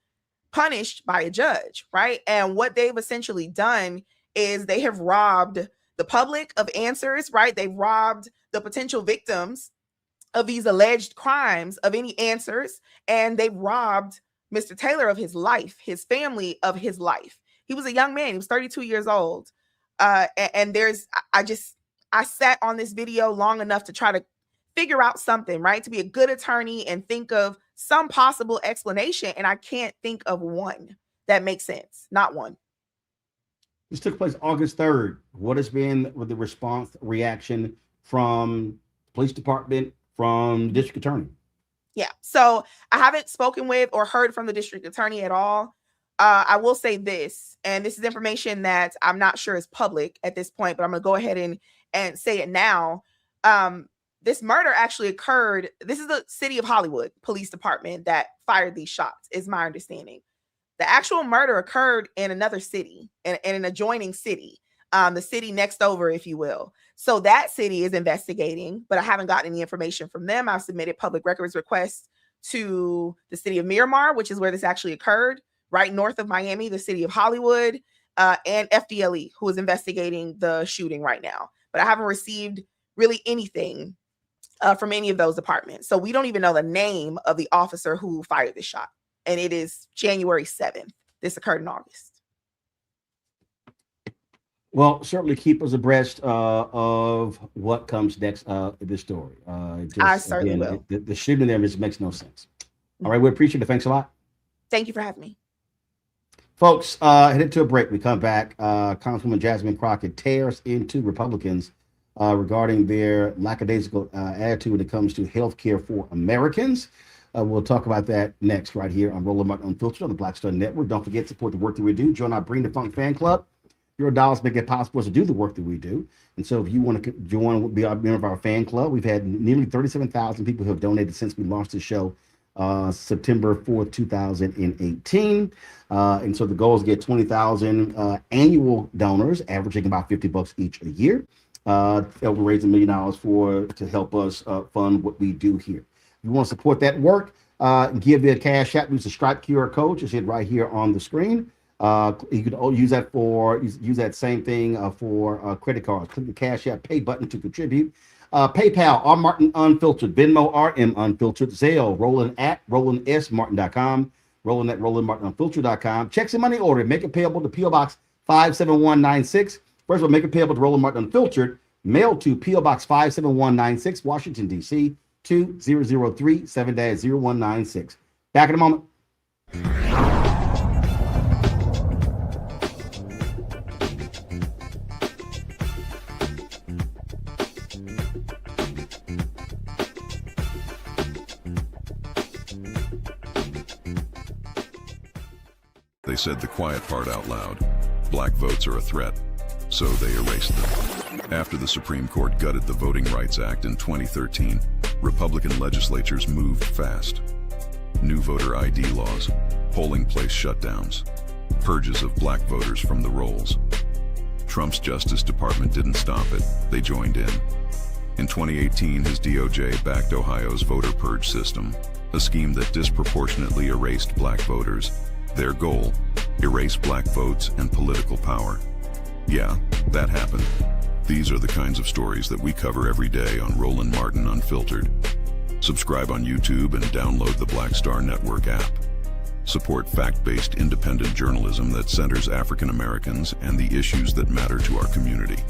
punished by a judge, right? And what they've essentially done is they have robbed the public of answers, right? They've robbed the potential victims of these alleged crimes of any answers, and they've robbed Mr. Taylor of his life, his family of his life. He was a young man. He was 32 years old. I sat on this video long enough to try to figure out something, right? To be a good attorney and think of some possible explanation. And I can't think of one that makes sense. Not one. This took place August 3rd. What has been the response, reaction from police department, from district attorney? Yeah. So I haven't spoken with or heard from the district attorney at all. I will say this, and this is information that I'm not sure is public at this point, but I'm going to go ahead and say it now. This murder actually occurred. This is the City of Hollywood Police Department that fired these shots, is my understanding. The actual murder occurred in another city, in an adjoining city, the city next over, if you will. So that city is investigating, but I haven't gotten any information from them. I've submitted public records requests to the city of Miramar, which is where this actually occurred, right north of Miami, the City of Hollywood, and FDLE, who is investigating the shooting right now. But I haven't received really anything from any of those departments. So we don't even know the name of the officer who fired the shot. And it is January 7th. This occurred in August. Well, certainly keep us abreast of what comes next in this story. I certainly will. The shooting there just makes no sense. All right, we appreciate it. Thanks a lot. Thank you for having me. Folks, headed to a break. We come back. Congresswoman Jasmine Crockett tears into Republicans regarding their lackadaisical attitude when it comes to health care for Americans. We'll talk about that next right here on Roland Martin Unfiltered on the Black Star Network. Don't forget to support the work that we do. Join our Bring the Funk fan club. Your dollars make it possible to do the work that we do. And so if you want to join, be a member of our fan club, we've had nearly 37,000 people who have donated since we launched the show September 4th, 2018. And so the goal is to get 20,000 annual donors, averaging about $50 each a year. We're raising $1 million to help us fund what we do here. If you want to support that work, give it a cash app. Use the Stripe QR code. Just hit right here on the screen. You could use that for use that same thing for credit cards. Click the Cash App Pay button to contribute. PayPal, R Martin Unfiltered, Venmo, RM Unfiltered, Zelle, Roland at RolandSMartin.com, Roland at RolandMartinUnfiltered.com. Checks and money order. Make it payable to P.O. Box 57196. First of all, make it payable to Roland Martin Unfiltered. Mail to P.O. Box 57196, Washington, D.C. 2003 7-0196. Back in a moment. They said the quiet part out loud. Black votes are a threat, so they erased them. After the Supreme Court gutted the Voting Rights Act in 2013, Republican legislatures moved fast. new voter ID laws, polling place shutdowns, purges of black voters from the rolls. Trump's Justice Department didn't stop it, they joined in. In 2018, his DOJ backed Ohio's voter purge system, a scheme that disproportionately erased black voters. Their goal, erase black votes and political power. Yeah, that happened. These are the kinds of stories that we cover every day on Roland Martin Unfiltered. Subscribe on YouTube and download the Black Star Network app. Support fact-based independent journalism that centers African Americans and the issues that matter to our community.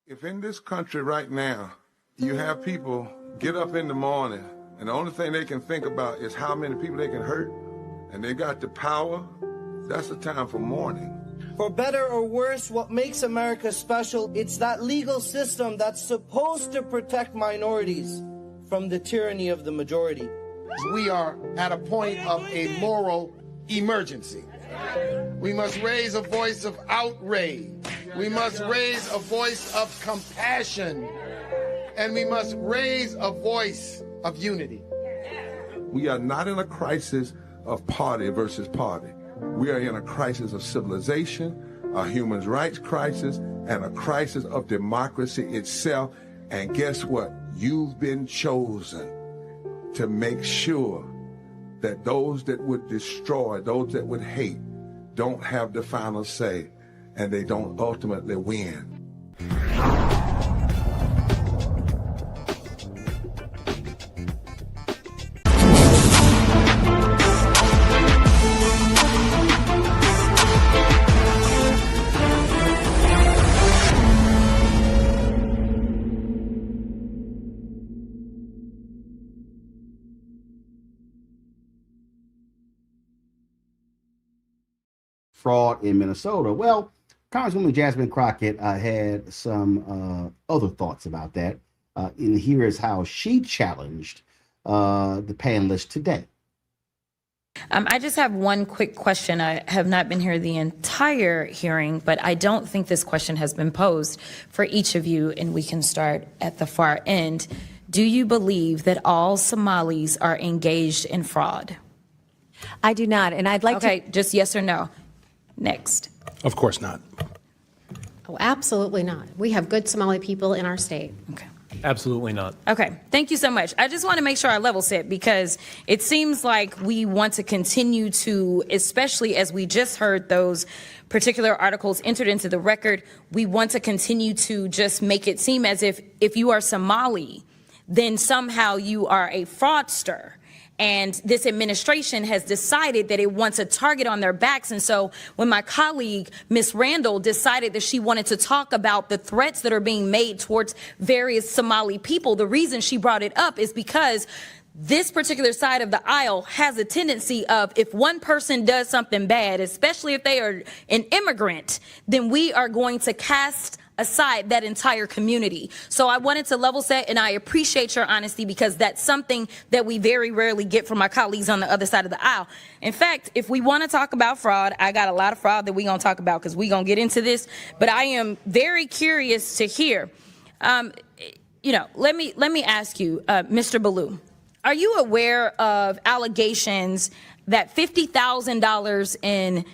If in this country right now, you have people get up in the morning and the only thing they can think about is how many people they can hurt, and they got the power, that's the time for mourning. For better or worse, what makes America special, it's that legal system that's supposed to protect minorities from the tyranny of the majority. We are at a point of a moral emergency. We must raise a voice of outrage. We must raise a voice of compassion. And we must raise a voice of unity. We are not in a crisis of party versus party. We are in a crisis of civilization, a human rights crisis, and a crisis of democracy itself. And guess what? You've been chosen to make sure that those that would destroy, those that would hate, don't have the final say, and they don't ultimately win. Fraud in Minnesota. Well, Congresswoman Jasmine Crockett had some other thoughts about that. And here is how she challenged the panelists today. I just have one quick question. I have not been here the entire hearing, but I don't think this question has been posed for each of you, and we can start at the far end. Do you believe that all Somalis are engaged in fraud? I do not, and I'd like to... Okay, just yes or no. Next. Of course not. Oh, absolutely not. We have good Somali people in our state. Okay. Absolutely not. Okay, thank you so much. I just want to make sure I level set, because it seems like we want to continue to, especially as we just heard those particular articles entered into the record, we want to continue to just make it seem as if you are Somali, then somehow you are a fraudster. And this administration has decided that it wants a target on their backs. And so when my colleague, Ms. Randall, decided that she wanted to talk about the threats that are being made towards various Somali people, the reason she brought it up is because this particular side of the aisle has a tendency of, if one person does something bad, especially if they are an immigrant, then we are going to cast aside that entire community. So I wanted to level set, and I appreciate your honesty, because that's something that we very rarely get from my colleagues on the other side of the aisle. In fact, if we want to talk about fraud, I got a lot of fraud that we're going to talk about, because we're going to get into this, but I am very curious to hear, let me ask you, Mr. Ballou, are you aware of allegations that $50,000 in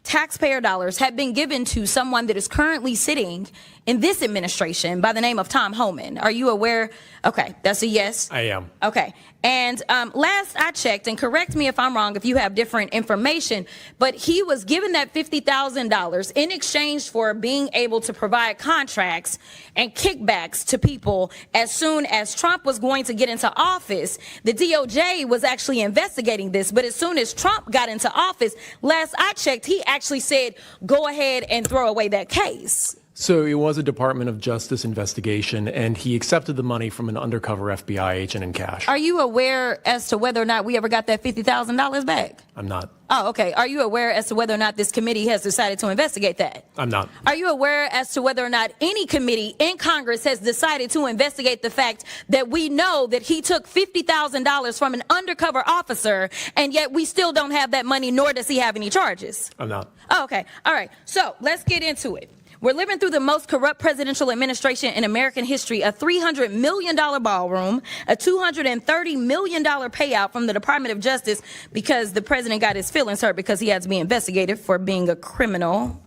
taxpayer dollars have been given to someone that is currently sitting in this administration by the name of Tom Homan? Are you aware? Okay, that's a yes. I am. Okay. And last I checked, and correct me if I'm wrong if you have different information, but he was given that $50,000 in exchange for being able to provide contracts and kickbacks to people as soon as Trump was going to get into office. The DOJ was actually investigating this, but as soon as Trump got into office, last I checked, he actually said, go ahead and throw away that case. So it was a Department of Justice investigation, and he accepted the money from an undercover FBI agent in cash. Are you aware as to whether or not we ever got that $50,000 back? I'm not. Oh, okay. Are you aware as to whether or not this committee has decided to investigate that? I'm not. Are you aware as to whether or not any committee in Congress has decided to investigate the fact that we know that he took $50,000 from an undercover officer, and yet we still don't have that money, nor does he have any charges? I'm not. Oh, okay. All right. So let's get into it. We're living through the most corrupt presidential administration in American history, a $300 million ballroom, a $230 million payout from the Department of Justice because the president got his feelings hurt because he had to be investigated for being a criminal.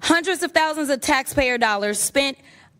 Hundreds of thousands of taxpayer dollars spent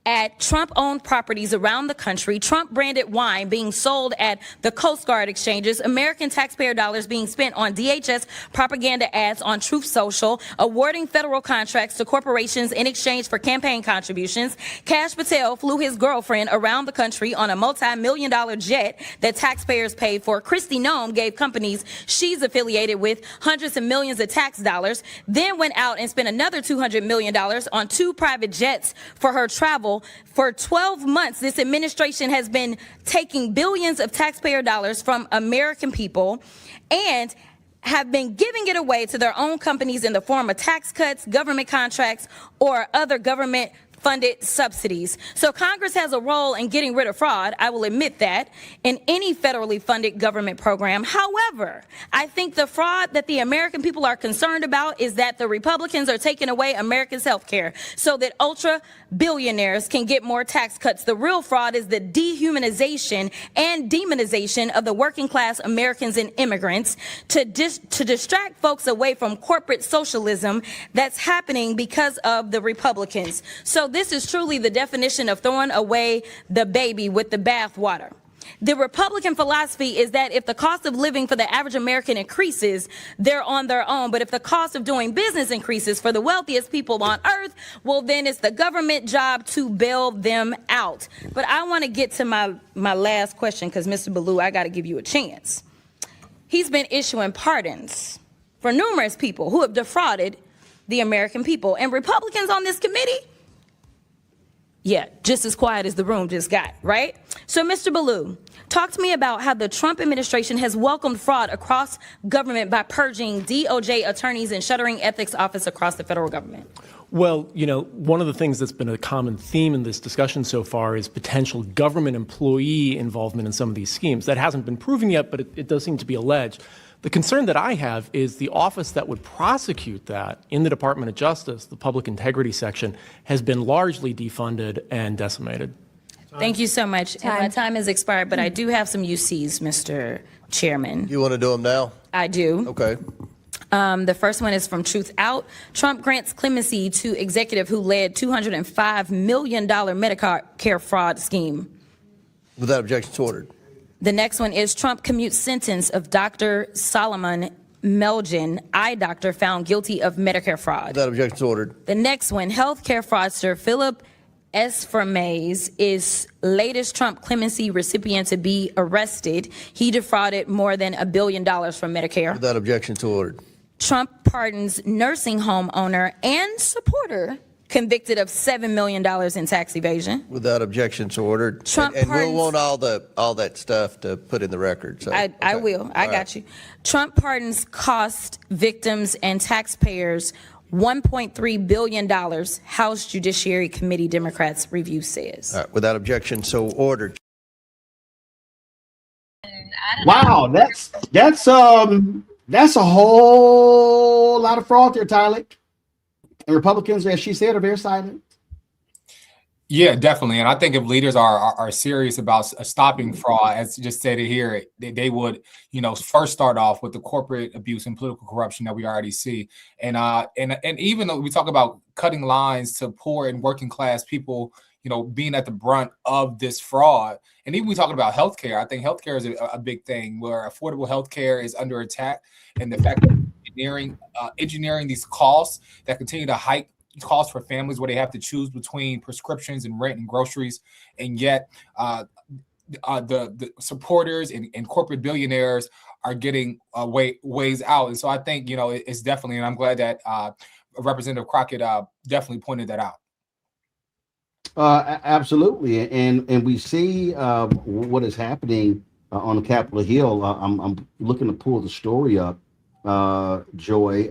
at Trump-owned properties around the country, Trump-branded wine being sold at the Coast Guard exchanges, American taxpayer dollars being spent on DHS propaganda ads on Truth Social, awarding federal contracts to corporations in exchange for campaign contributions. Kash Patel flew his girlfriend around the country on a multi-million-dollar jet that taxpayers paid for. Kristi Noem gave companies she's affiliated with hundreds of millions of tax dollars, then went out and spent another $200 million on 2 private jets for her travel. For 12 months, this administration has been taking billions of taxpayer dollars from American people and have been giving it away to their own companies in the form of tax cuts, government contracts, or other government funded subsidies. So Congress has a role in getting rid of fraud, I will admit that, in any federally funded government program. However, I think the fraud that the American people are concerned about is that the Republicans are taking away Americans' health care so that ultra billionaires can get more tax cuts. The real fraud is the dehumanization and demonization of the working class Americans and immigrants to distract folks away from corporate socialism that's happening because of the Republicans. So this is truly the definition of throwing away the baby with the bathwater. The Republican philosophy is that if the cost of living for the average American increases, they're on their own. But if the cost of doing business increases for the wealthiest people on earth, well, then it's the government job to bail them out. But I want to get to my last question because, Mr. Ballou, I got to give you a chance. He's been issuing pardons for numerous people who have defrauded the American people. And Republicans on this committee, yeah, just as quiet as the room just got, right? So, Mr. Ballou, talk to me about how the Trump administration has welcomed fraud across government by purging DOJ attorneys and shuttering ethics office across the federal government. Well, you know, one of the things that's been a common theme in this discussion so far is potential government employee involvement in some of these schemes. That hasn't been proven yet, but it does seem to be alleged. The concern that I have is the office that would prosecute that in the Department of Justice, the Public Integrity Section, has been largely defunded and decimated. Thank you so much. And my time has expired, but I do have some UCs, Mr. Chairman. You want to do them now? I do. Okay. The first one is from Truth Out. Trump grants clemency to executive who led $205 million Medicare fraud scheme. Without objection, it's ordered. The next one is Trump commutes sentence of Dr. Solomon Melgen, eye doctor, found guilty of Medicare fraud. Without objection, it's ordered. The next one, healthcare fraudster Philip Esfermaze is latest Trump clemency recipient to be arrested. He defrauded more than $1 billion from Medicare. Without objection, it's ordered. Trump pardons nursing home owner and supporter convicted of $7 million in tax evasion. Without objection, it's ordered. Trump and pardons, we'll want all that stuff to put in the record. So, I will. I got you. Trump pardons cost victims and taxpayers $1.3 billion, House Judiciary Committee Democrats review says. All right, without objection, so ordered. Wow, that's a whole lot of fraud there, Tyler. And Republicans, as she said, are very silent. Yeah, definitely. And I think if leaders are serious about stopping fraud, as just stated here, they would, first start off with the corporate abuse and political corruption that we already see. And even though we talk about cutting lines to poor and working class people, being at the brunt of this fraud. And even we talking about healthcare, I think healthcare is a big thing where affordable healthcare is under attack. And the fact that engineering these costs that continue to hike costs for families where they have to choose between prescriptions and rent and groceries, and yet the supporters and corporate billionaires are getting ways out. And so I think it's definitely, and I'm glad that Representative Crockett definitely pointed that out. Absolutely, and we see what is happening on Capitol Hill. I'm looking to pull the story up. Joy,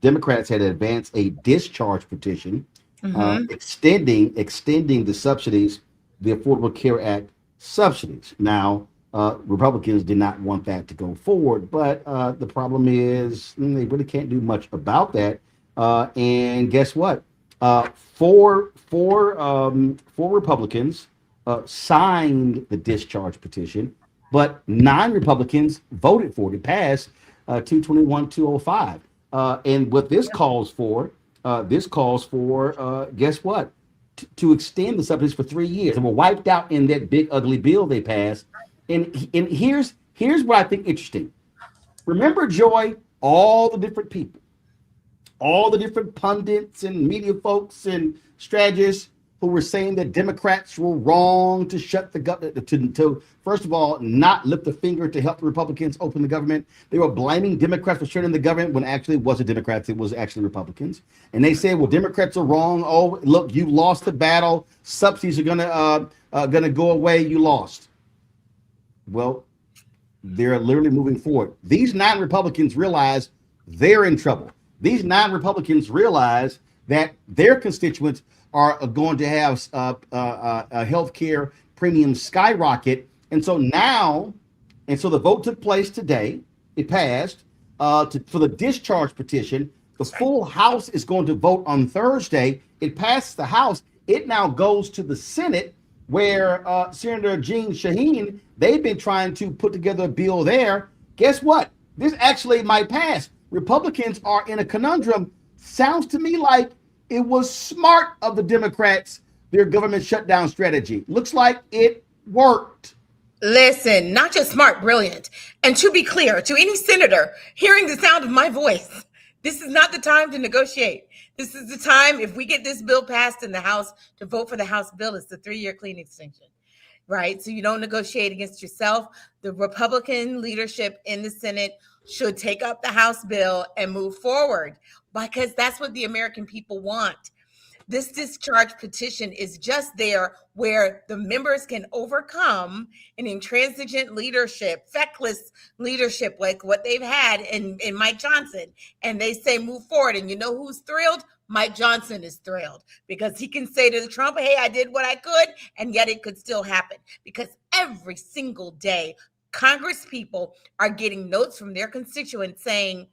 Democrats had advanced a discharge petition extending the subsidies, the Affordable Care Act subsidies. Now, Republicans did not want that to go forward, but the problem is they really can't do much about that. And guess what? Four Republicans signed the discharge petition, but 9 Republicans voted for it. It passed 221-205. And what this calls for, guess what? To extend the subsidies for 3 years. And were wiped out in that big ugly bill they passed. And here's what I think interesting. Remember, Joy, all the different people, all the different pundits and media folks and strategists who were saying that Democrats were wrong to shut the government, to first of all, not lift a finger to help the Republicans open the government. They were blaming Democrats for shutting the government when actually it wasn't Democrats, it was actually Republicans. And they said, well, Democrats are wrong. Oh, look, you lost the battle. Subsidies are gonna go away. You lost. Well, they're literally moving forward. These 9 Republicans realize they're in trouble. These 9 Republicans realize that their constituents are going to have health care premiums skyrocket. And so the vote took place today. It passed for the discharge petition. The full House is going to vote on Thursday. It passed the House. It now goes to the Senate, where Senator Jean Shaheen, they've been trying to put together a bill there. Guess what? This actually might pass. Republicans are in a conundrum. Sounds to me like it was smart of the Democrats, their government shutdown strategy. Looks like it worked. Listen, not just smart, brilliant. And to be clear, to any senator hearing the sound of my voice, this is not the time to negotiate. This is the time, if we get this bill passed in the House, to vote for the House bill. It's the 3-year clean extension, right? So you don't negotiate against yourself. The Republican leadership in the Senate should take up the House bill and move forward, because that's what the American people want. This discharge petition is just there where the members can overcome an intransigent leadership, feckless leadership like what they've had in Mike Johnson. And they say move forward. And you know who's thrilled? Mike Johnson is thrilled, because he can say to Trump, hey, I did what I could, and yet it could still happen. Because every single day, Congress people are getting notes from their constituents saying,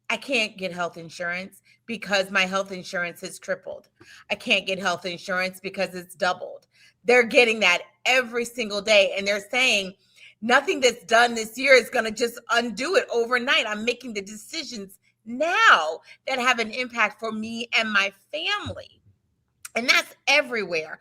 I can't get health insurance because my health insurance has tripled. I can't get health insurance because it's doubled. They're getting that every single day. And they're saying nothing that's done this year is going to just undo it overnight. I'm making the decisions now that have an impact for me and my family. And that's everywhere.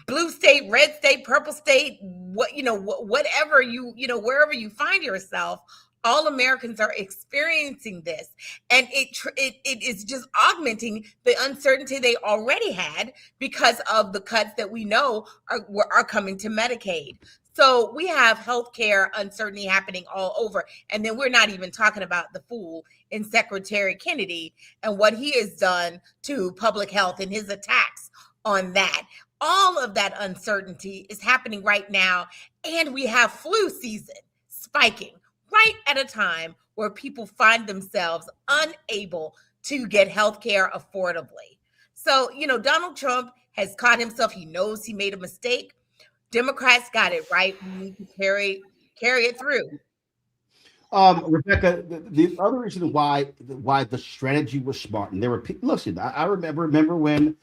Blue state, red state, purple state, whatever wherever you find yourself, all Americans are experiencing this. And it is just augmenting the uncertainty they already had because of the cuts that we know are coming to Medicaid. So we have healthcare uncertainty happening all over. And then we're not even talking about the fool in Secretary Kennedy and what he has done to public health and his attacks on that. All of that uncertainty is happening right now. And we have flu season spiking right at a time where people find themselves unable to get healthcare affordably. So, Donald Trump has caught himself. He knows he made a mistake. Democrats got it right. We need to carry it through. Rebecca, the other reason why the strategy was smart, and there were people. Listen, I remember when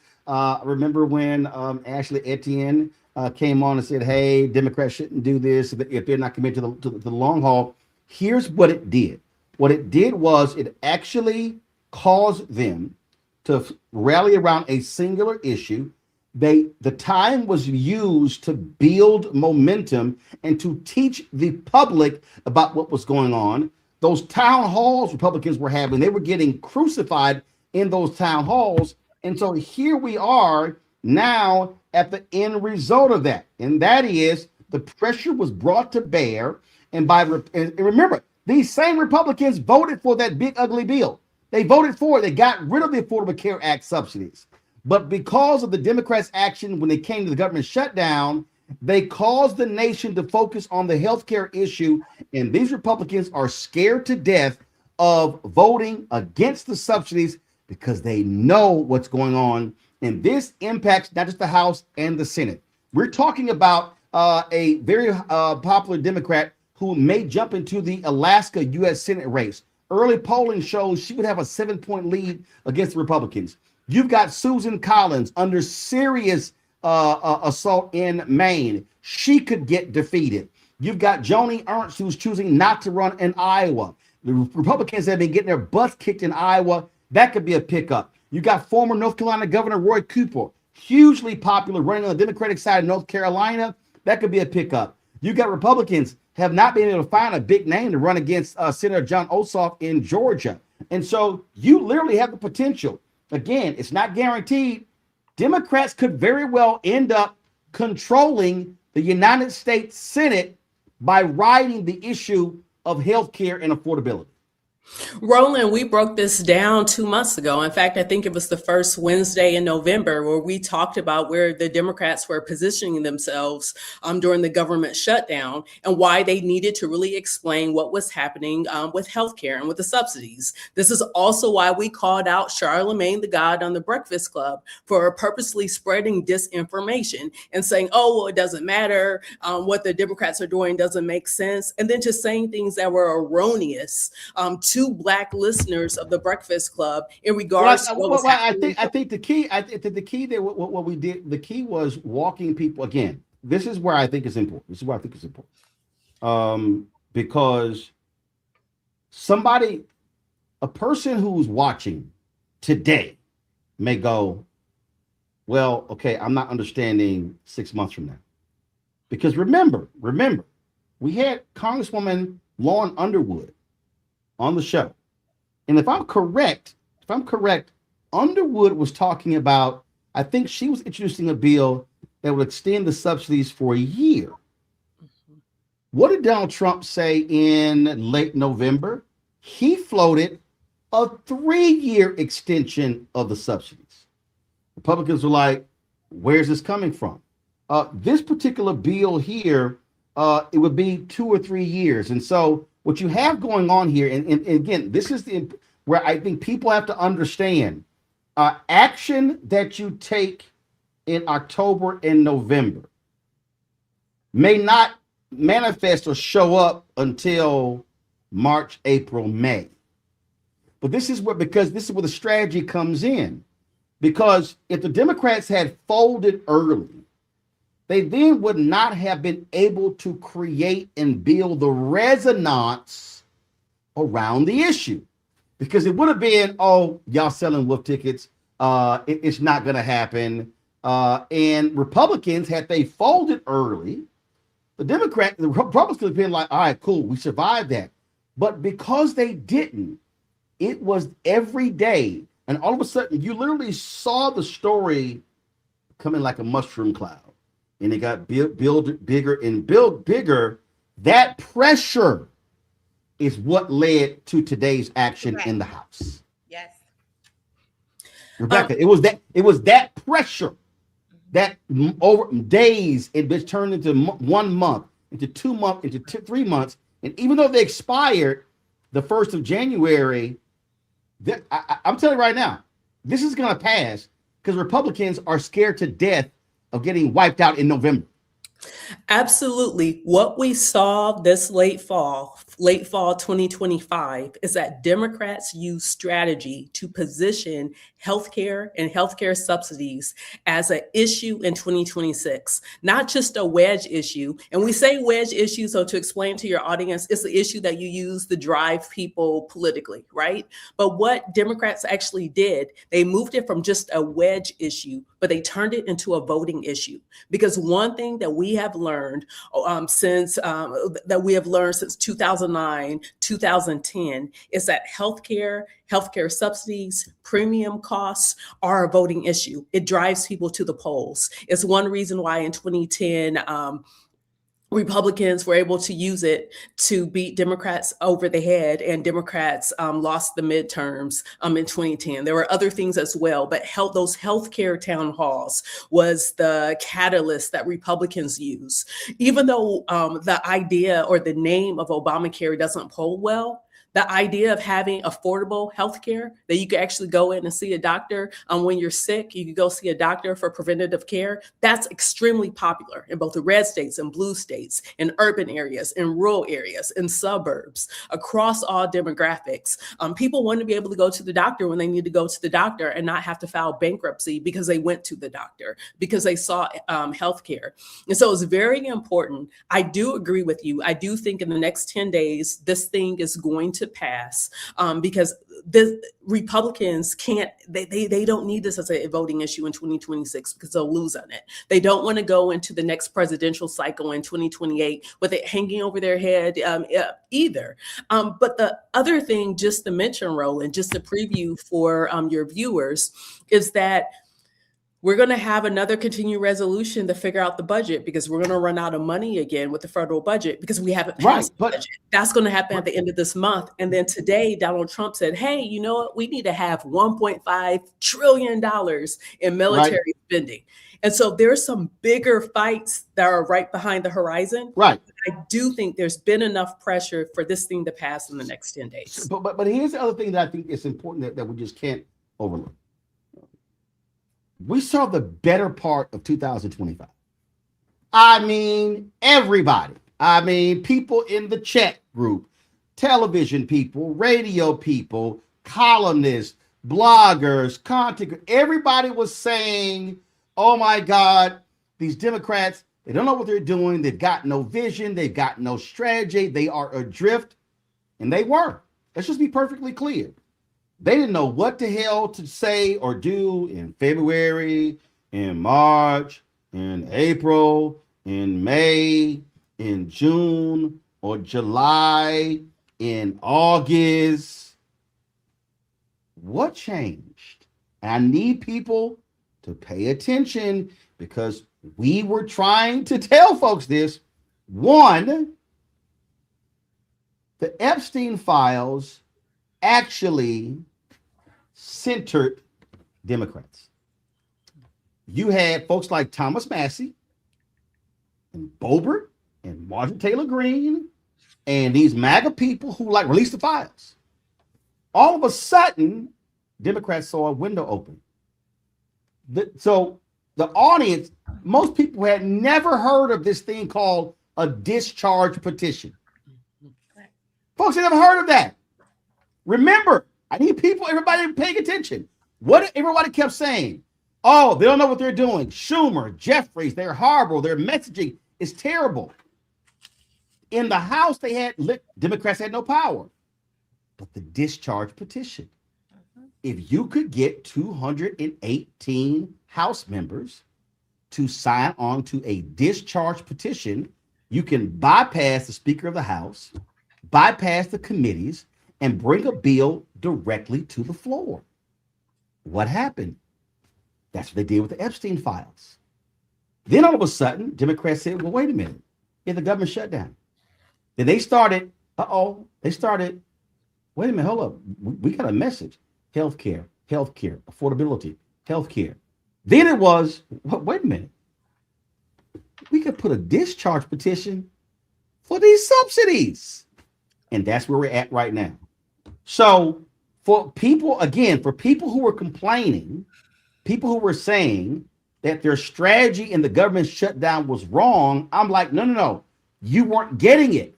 Ashley Etienne came on and said, "Hey, Democrats shouldn't do this if they're not committed to the long haul." Here's what it did. What it did was it actually caused them to rally around a singular issue. The time was used to build momentum and to teach the public about what was going on. Those town halls Republicans were having, they were getting crucified in those town halls. And so here we are now at the end result of that. And that is the pressure was brought to bear. And remember, these same Republicans voted for that big ugly bill. They voted for it. They got rid of the Affordable Care Act subsidies. But because of the Democrats' action when they came to the government shutdown, they caused the nation to focus on the healthcare issue. And these Republicans are scared to death of voting against the subsidies because they know what's going on. And this impacts not just the House and the Senate. We're talking about a very popular Democrat who may jump into the Alaska U.S. Senate race. Early polling shows she would have a 7-point lead against the Republicans. You've got Susan Collins under serious assault in Maine. She could get defeated. You've got Joni Ernst, who's choosing not to run in Iowa. The Republicans have been getting their butts kicked in Iowa. That could be a pickup. You got former North Carolina Governor Roy Cooper, hugely popular, running on the Democratic side of North Carolina. That could be a pickup. You got Republicans have not been able to find a big name to run against Senator John Ossoff in Georgia. And so you literally have the potential. Again, it's not guaranteed. Democrats could very well end up controlling the United States Senate by riding the issue of health care and affordability. Roland, we broke this down 2 months ago. In fact, I think it was the first Wednesday in November where we talked about where the Democrats were positioning themselves during the government shutdown and why they needed to really explain what was happening with healthcare and with the subsidies. This is also why we called out Charlemagne the God on the Breakfast Club for purposely spreading disinformation and saying, oh, well, it doesn't matter. What the Democrats are doing doesn't make sense. And then just saying things that were erroneous to Black listeners of the Breakfast Club in regards to what was happening. I think the key that what we did, the key was walking people again. This is where I think it's important. Because a person who's watching today may go, well, okay, I'm not understanding 6 months from now. Because remember, we had Congresswoman Lauren Underwood on the show. And if I'm correct, Underwood was talking about, I think she was introducing a bill that would extend the subsidies for a year. What did Donald Trump say in late November? He floated a 3-year extension of the subsidies. Republicans were like, where's this coming from? This particular bill here, it would be 2 or 3 years. And so what you have going on here, and again, this is where I think people have to understand, action that you take in October and November may not manifest or show up until March, April, May. But this is where the strategy comes in. Because if the Democrats had folded early, they then would not have been able to create and build the resonance around the issue. Because it would have been, oh, y'all selling wolf tickets. It's not going to happen. And Republicans, had they folded early, the Republicans could have been like, all right, cool, we survived that. But because they didn't, it was every day. And all of a sudden, you literally saw the story coming like a mushroom cloud. And it got built bigger and built bigger. That pressure is what led to today's action in the House. Yes. Rebecca, it was that pressure that over days, it turned into 1 month, into 2 months, into 3 months. And even though they expired the 1st of January, I'm telling you right now, this is going to pass because Republicans are scared to death of getting wiped out in November. Absolutely. What we saw this late fall 2025, is that Democrats use strategy to position healthcare and healthcare subsidies as an issue in 2026, not just a wedge issue. And we say wedge issue, so to explain to your audience, it's the issue that you use to drive people politically, right? But what Democrats actually did, they moved it from just a wedge issue, but they turned it into a voting issue. Because one thing that we have learned since 2009, 2010, is that healthcare subsidies, premium costs are a voting issue. It drives people to the polls. It's one reason why in 2010, Republicans were able to use it to beat Democrats over the head, and Democrats lost the midterms in 2010. There were other things as well, but those healthcare town halls was the catalyst that Republicans use. Even though the idea or the name of Obamacare doesn't poll well, the idea of having affordable healthcare that you can actually go in and see a doctor when you're sick, you can go see a doctor for preventative care. That's extremely popular in both the red states and blue states, in urban areas, in rural areas, in suburbs, across all demographics. People want to be able to go to the doctor when they need to go to the doctor and not have to file bankruptcy because they went to the doctor, because they saw healthcare. And so it's very important. I do agree with you. I do think in the next 10 days, this thing is going to pass because the Republicans can't, they don't need this as a voting issue in 2026 because they'll lose on it. They don't want to go into the next presidential cycle in 2028 with it hanging over their head either. But the other thing, just to mention, Roland, just a preview for your viewers, is that we're going to have another continuing resolution to figure out the budget because we're going to run out of money again with the federal budget because we haven't passed the budget. That's going to happen at the end of this month. And then today, Donald Trump said, hey, you know what? We need to have $1.5 trillion in military spending. And so there's some bigger fights that are right behind the horizon. Right. I do think there's been enough pressure for this thing to pass in the next 10 days. But here's the other thing that I think is important that we just can't overlook. We saw the better part of 2025. I mean, everybody. I mean, people in the chat group, television people, radio people, columnists, bloggers, content. Everybody was saying, oh my God, these Democrats, they don't know what they're doing. They've got no vision. They've got no strategy. They are adrift. And they were. Let's just be perfectly clear. They didn't know what the hell to say or do in February, in March, in April, in May, in June, or July, in August. What changed? And I need people to pay attention because we were trying to tell folks this. One, the Epstein files actually centered Democrats. You had folks like Thomas Massey and Boebert and Marjorie Taylor Greene and these MAGA people who like released the files. All of a sudden, Democrats saw a window open. So the audience, most people had never heard of this thing called a discharge petition. Folks had never heard of that. Remember, I need everybody paying attention. What everybody kept saying, oh, they don't know what they're doing. Schumer, Jeffries, they're horrible. Their messaging is terrible. In the House, Democrats had no power. But the discharge petition, if you could get 218 House members to sign on to a discharge petition, you can bypass the Speaker of the House, bypass the committees, and bring a bill directly to the floor. What happened? That's what they did with the Epstein files. Then all of a sudden, Democrats said, well, wait a minute. Yeah, the government shut down. Then they started, wait a minute, hold up. We got a message. Healthcare, affordability, healthcare. Then it was, wait a minute. We could put a discharge petition for these subsidies. And that's where we're at right now. So for people who were complaining, people who were saying that their strategy in the government shutdown was wrong, I'm like, no, you weren't getting it.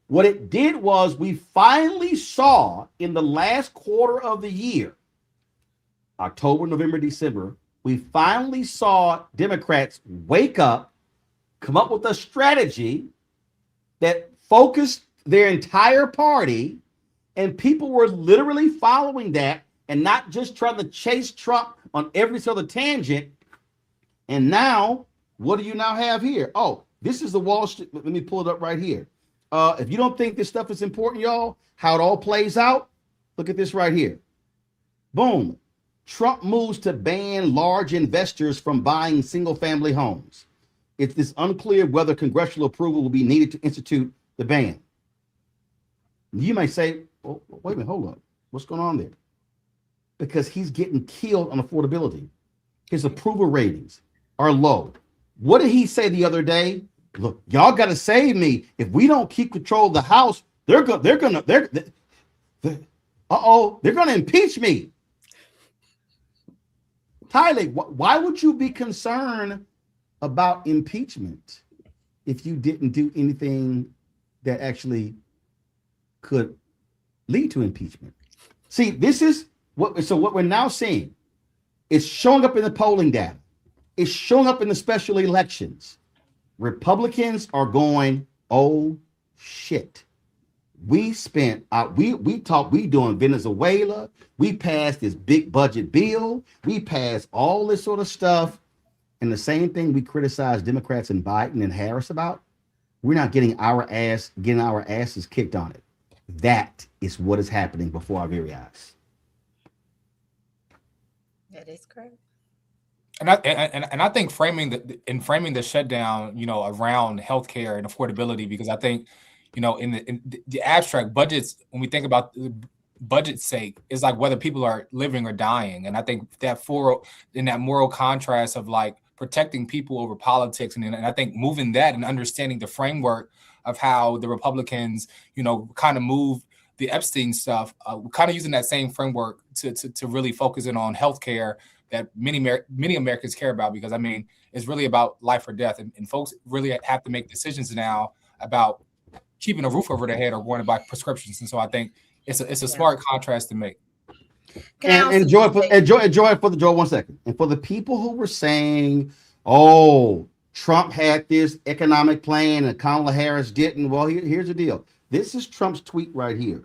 What it did was we finally saw in the last quarter of the year, October, November, December, we finally saw Democrats wake up, come up with a strategy that focused their entire party, and people were literally following that and not just trying to chase Trump on every other tangent. And now, what do you now have here? Oh, this is the Wall Street. Let me pull it up right here. If you don't think this stuff is important, y'all, how it all plays out, look at this right here. Boom. Trump moves to ban large investors from buying single-family homes. It's unclear whether congressional approval will be needed to institute the ban. You may say, oh, wait a minute, hold up. What's going on there? Because he's getting killed on affordability. His approval ratings are low. What did he say the other day? Look, y'all got to save me. If we don't keep control of the House, they're gonna impeach me. Tyler, why would you be concerned about impeachment if you didn't do anything that actually could lead to impeachment? See, this is what we're now seeing. It's showing up in the polling data. It's showing up in the special elections. Republicans are going, oh shit. We spent we doing Venezuela. We passed this big budget bill. We passed all this sort of stuff. And the same thing we criticize Democrats and Biden and Harris about, we're not getting our asses kicked on it. That is what is happening before our very eyes. That is correct. And I think framing the shutdown, around healthcare and affordability, because I think, in the abstract budgets, when we think about the budget's sake, is like whether people are living or dying. And I think that in that moral contrast of like protecting people over politics, and I think moving that and understanding the framework of how the Republicans, kind of move the Epstein stuff, kind of using that same framework to really focus in on healthcare that many Americans care about, because it's really about life or death, and folks really have to make decisions now about keeping a roof over their head or going to buy prescriptions. And so I think it's a smart contrast to make. Enjoy for the 1 second. And for the people who were saying, oh, Trump had this economic plan and Kamala Harris didn't. Well, here's the deal. This is Trump's tweet right here.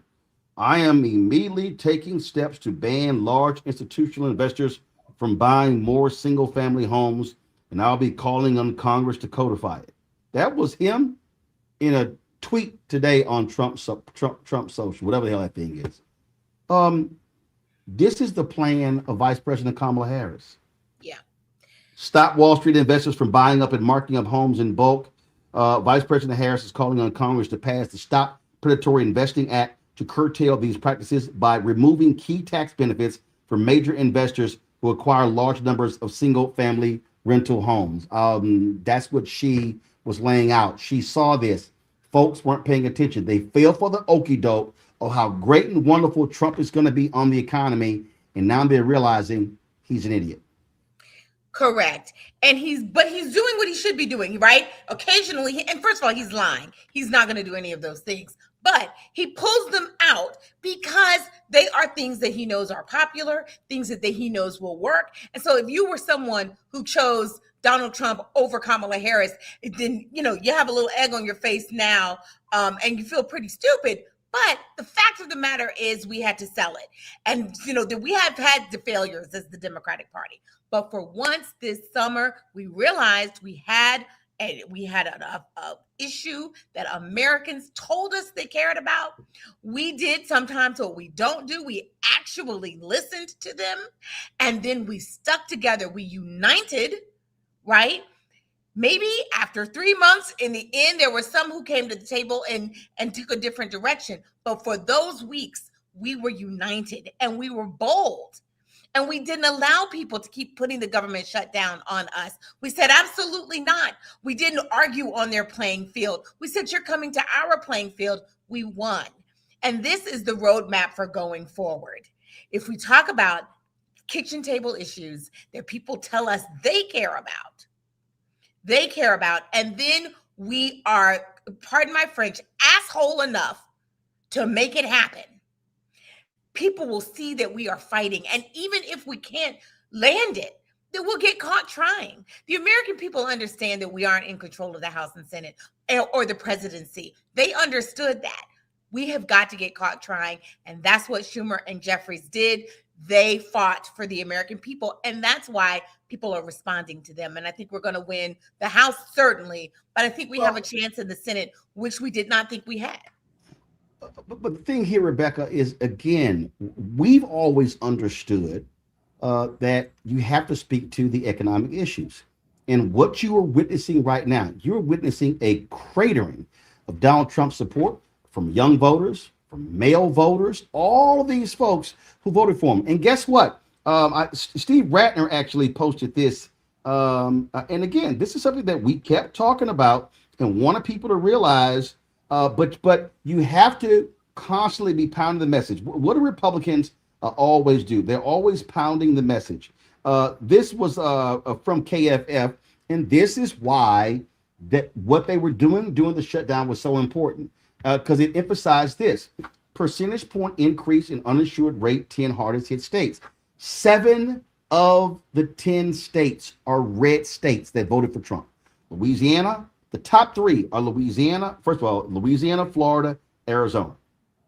I am immediately taking steps to ban large institutional investors from buying more single-family homes, and I'll be calling on Congress to codify it. That was him in a tweet today on Trump Social, whatever the hell that thing is. This is the plan of Vice President Kamala Harris. Yeah. Stop Wall Street investors from buying up and marking up homes in bulk. Vice President Harris is calling on Congress to pass the Stop Predatory Investing Act to curtail these practices by removing key tax benefits for major investors who acquire large numbers of single-family rental homes. That's what she was laying out. She saw this. Folks weren't paying attention. They fell for the okie doke of how great and wonderful Trump is going to be on the economy, and now they're realizing he's an idiot. Correct. And he's doing what he should be doing, right? Occasionally, and first of all, he's lying. He's not going to do any of those things. But he pulls them out because they are things that he knows are popular, things that he knows will work. And so if you were someone who chose Donald Trump over Kamala Harris, then, you have a little egg on your face now, and you feel pretty stupid. But the fact of the matter is we had to sell it. And, that we have had the failures as the Democratic Party. But for once this summer, we realized we had an issue that Americans told us they cared about. We did sometimes what we don't do. We actually listened to them, and then we stuck together. We united, right? Maybe after 3 months, in the end, there were some who came to the table and took a different direction. But for those weeks, we were united and we were bold. And we didn't allow people to keep putting the government shutdown on us. We said, absolutely not. We didn't argue on their playing field. We said, you're coming to our playing field. We won. And this is the roadmap for going forward. If we talk about kitchen table issues that people tell us they care about, and then we are, pardon my French, asshole enough to make it happen, people will see that we are fighting. And even if we can't land it, then we'll get caught trying. The American people understand that we aren't in control of the House and Senate or the presidency. They understood that. We have got to get caught trying. And that's what Schumer and Jeffries did. They fought for the American people. And that's why people are responding to them. And I think we're going to win the House, certainly. But I think we have a chance in the Senate, which we did not think we had. But the thing here, Rebecca, is, again, we've always understood that you have to speak to the economic issues. And what you are witnessing right now, you're witnessing a cratering of Donald Trump's support from young voters, from male voters, all of these folks who voted for him. And guess what? Steve Ratner actually posted this. And again, this is something that we kept talking about and wanted people to realize. But you have to constantly be pounding the message. What do Republicans always do? They're always pounding the message. This was from KFF, and this is why that what they were doing during the shutdown was so important, because it emphasized this percentage point increase in uninsured rate 10 hardest hit states. 7 of the 10 states are red states that voted for Trump. Louisiana, the top 3 are Louisiana. First of all, Louisiana, Florida, Arizona.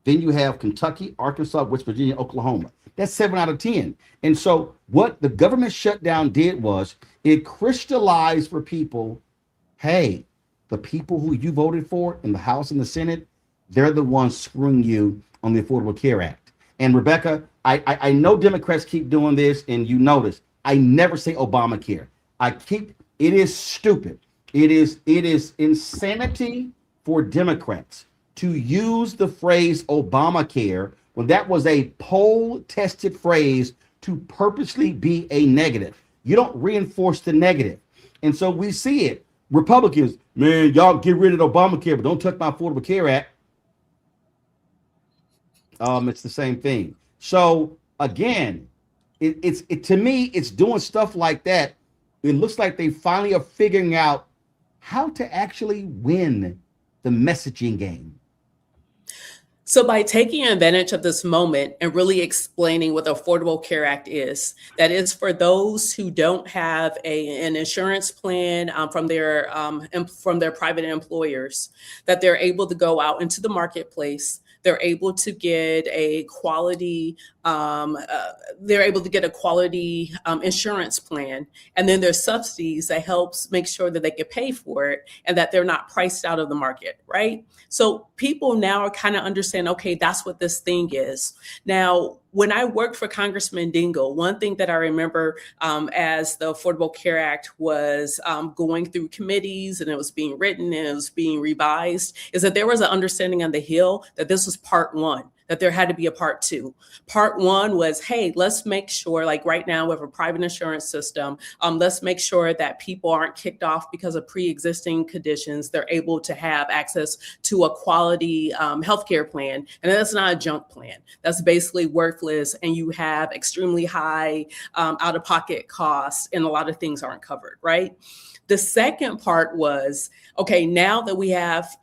Then you have Kentucky, Arkansas, West Virginia, Oklahoma. That's 7 out of 10. And so what the government shutdown did was it crystallized for people, hey, the people who you voted for in the House and the Senate, they're the ones screwing you on the Affordable Care Act. And Rebecca, I know Democrats keep doing this, and you notice I never say Obamacare. It is stupid. It is insanity for Democrats to use the phrase Obamacare when that was a poll-tested phrase to purposely be a negative. You don't reinforce the negative. And so we see it. Republicans, man, y'all get rid of Obamacare, but don't touch my Affordable Care Act. It's the same thing. So again, it to me, it's doing stuff like that. It looks like they finally are figuring out how to actually win the messaging game. So by taking advantage of this moment and really explaining what the Affordable Care Act is, that is for those who don't have an insurance plan from their private employers, that they're able to go out into the marketplace. They're able to get a quality, insurance plan. And then there's subsidies that helps make sure that they can pay for it and that they're not priced out of the market, right? So people now are kind of understand, okay, that's what this thing is. Now, when I worked for Congressman Dingell, one thing that I remember as the Affordable Care Act was going through committees and it was being written and it was being revised, is that there was an understanding on the Hill that this was part 1, that there had to be a part 2. Part 1 was, hey, let's make sure, like right now we have a private insurance system. Let's make sure that people aren't kicked off because of pre-existing conditions. They're able to have access to a quality healthcare plan. And that's not a junk plan. That's basically worthless. And you have extremely high out-of-pocket costs and a lot of things aren't covered, right? The second part was, okay, now that we have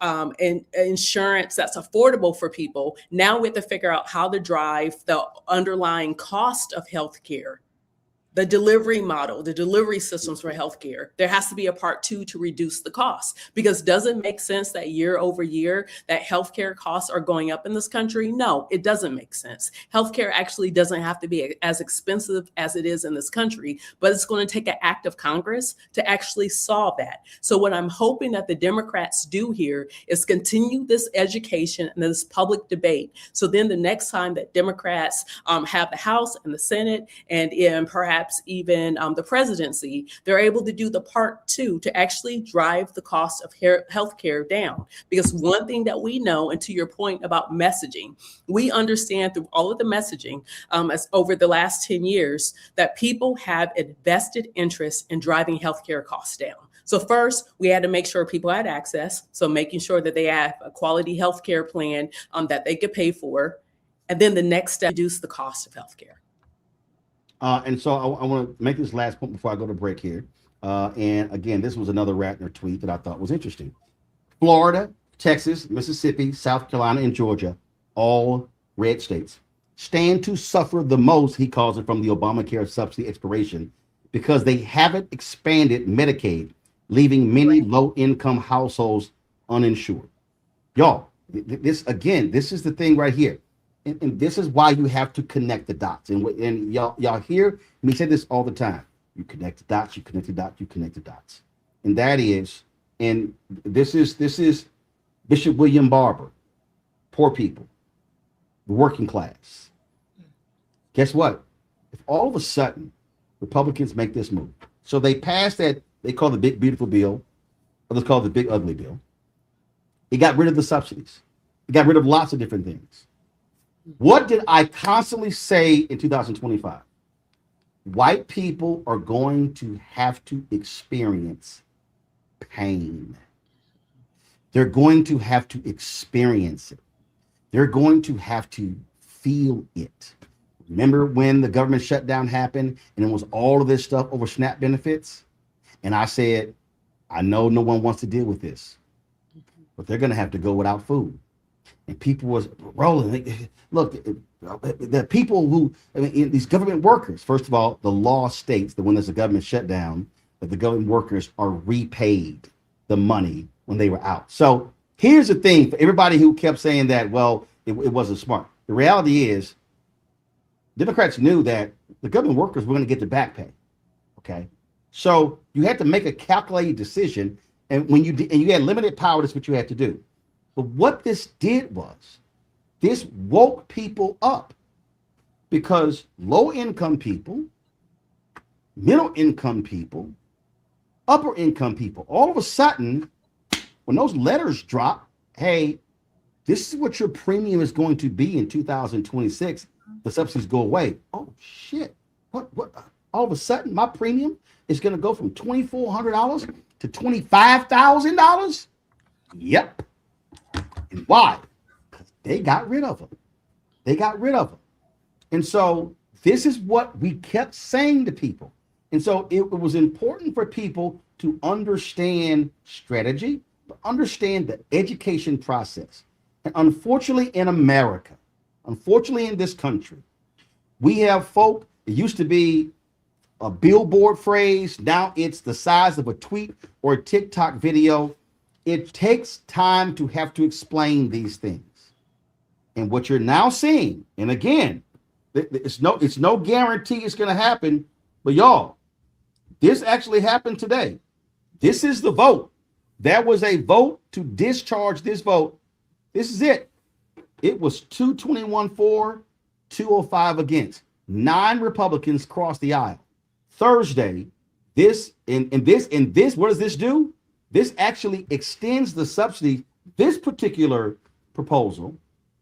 insurance that's affordable for people, now we have to figure out how to drive the underlying cost of healthcare, the delivery model, the delivery systems for healthcare. There has to be a part 2 to reduce the cost, because does it make sense that year over year that healthcare costs are going up in this country? No, it doesn't make sense. Healthcare actually doesn't have to be as expensive as it is in this country, but it's going to take an act of Congress to actually solve that. So what I'm hoping that the Democrats do here is continue this education and this public debate. So then the next time that Democrats have the House and the Senate and perhaps even the presidency, they're able to do the part 2 to actually drive the cost of healthcare down. Because one thing that we know, and to your point about messaging, we understand through all of the messaging as over the last 10 years that people have a vested interest in driving healthcare costs down. So first, we had to make sure people had access. So making sure that they have a quality healthcare plan that they could pay for. And then the next step, reduce the cost of healthcare. And so I want to make this last point before I go to break here. And again, this was another Ratner tweet that I thought was interesting. Florida, Texas, Mississippi, South Carolina, and Georgia, all red states, stand to suffer the most, he calls it, from the Obamacare subsidy expiration because they haven't expanded Medicaid, leaving many low-income households uninsured. Y'all, this is the thing right here. And this is why you have to connect the dots. And y'all hear me say this all the time. You connect the dots, you connect the dots, you connect the dots. And that is, and this is Bishop William Barber, poor people, the working class. Guess what? If all of a sudden Republicans make this move, so they passed that they call the big beautiful bill, others call it the big ugly bill. It got rid of the subsidies. It got rid of lots of different things. What did I constantly say in 2025? White people are going to have to experience pain. They're going to have to experience it. They're going to have to feel it. Remember when the government shutdown happened and it was all of this stuff over SNAP benefits? And I said, I know no one wants to deal with this, but they're going to have to go without food. And people was rolling. Look, the people who, I mean, these government workers, first of all, the law states that when there's a government shutdown, that the government workers are repaid the money when they were out. So here's the thing for everybody who kept saying that, well, it wasn't smart. The reality is, Democrats knew that the government workers were going to get their back pay. Okay. So you had to make a calculated decision. And when you did, and you had limited power, that's what you had to do. But what this did was this woke people up, because low income people, middle income people, upper income people, all of a sudden, when those letters drop, hey, this is what your premium is going to be in 2026. The subsidies go away. Oh shit! What? All of a sudden, my premium is going to go from $2,400 to $25,000. Yep. And why? Because they got rid of them. They got rid of them. And so this is what we kept saying to people. And so it was important for people to understand strategy, but understand the education process. And unfortunately in America, unfortunately in this country, we have folk, it used to be a billboard phrase, now it's the size of a tweet or a TikTok video. It takes time to have to explain these things. And what you're now seeing, and again, it's no guarantee it's going to happen, but y'all, this actually happened today. This is the vote. There was a vote to discharge this vote. This is it. It was 221 for, 205 against. 9 Republicans crossed the aisle. Thursday, this, what does this do? This actually extends the subsidy. This particular proposal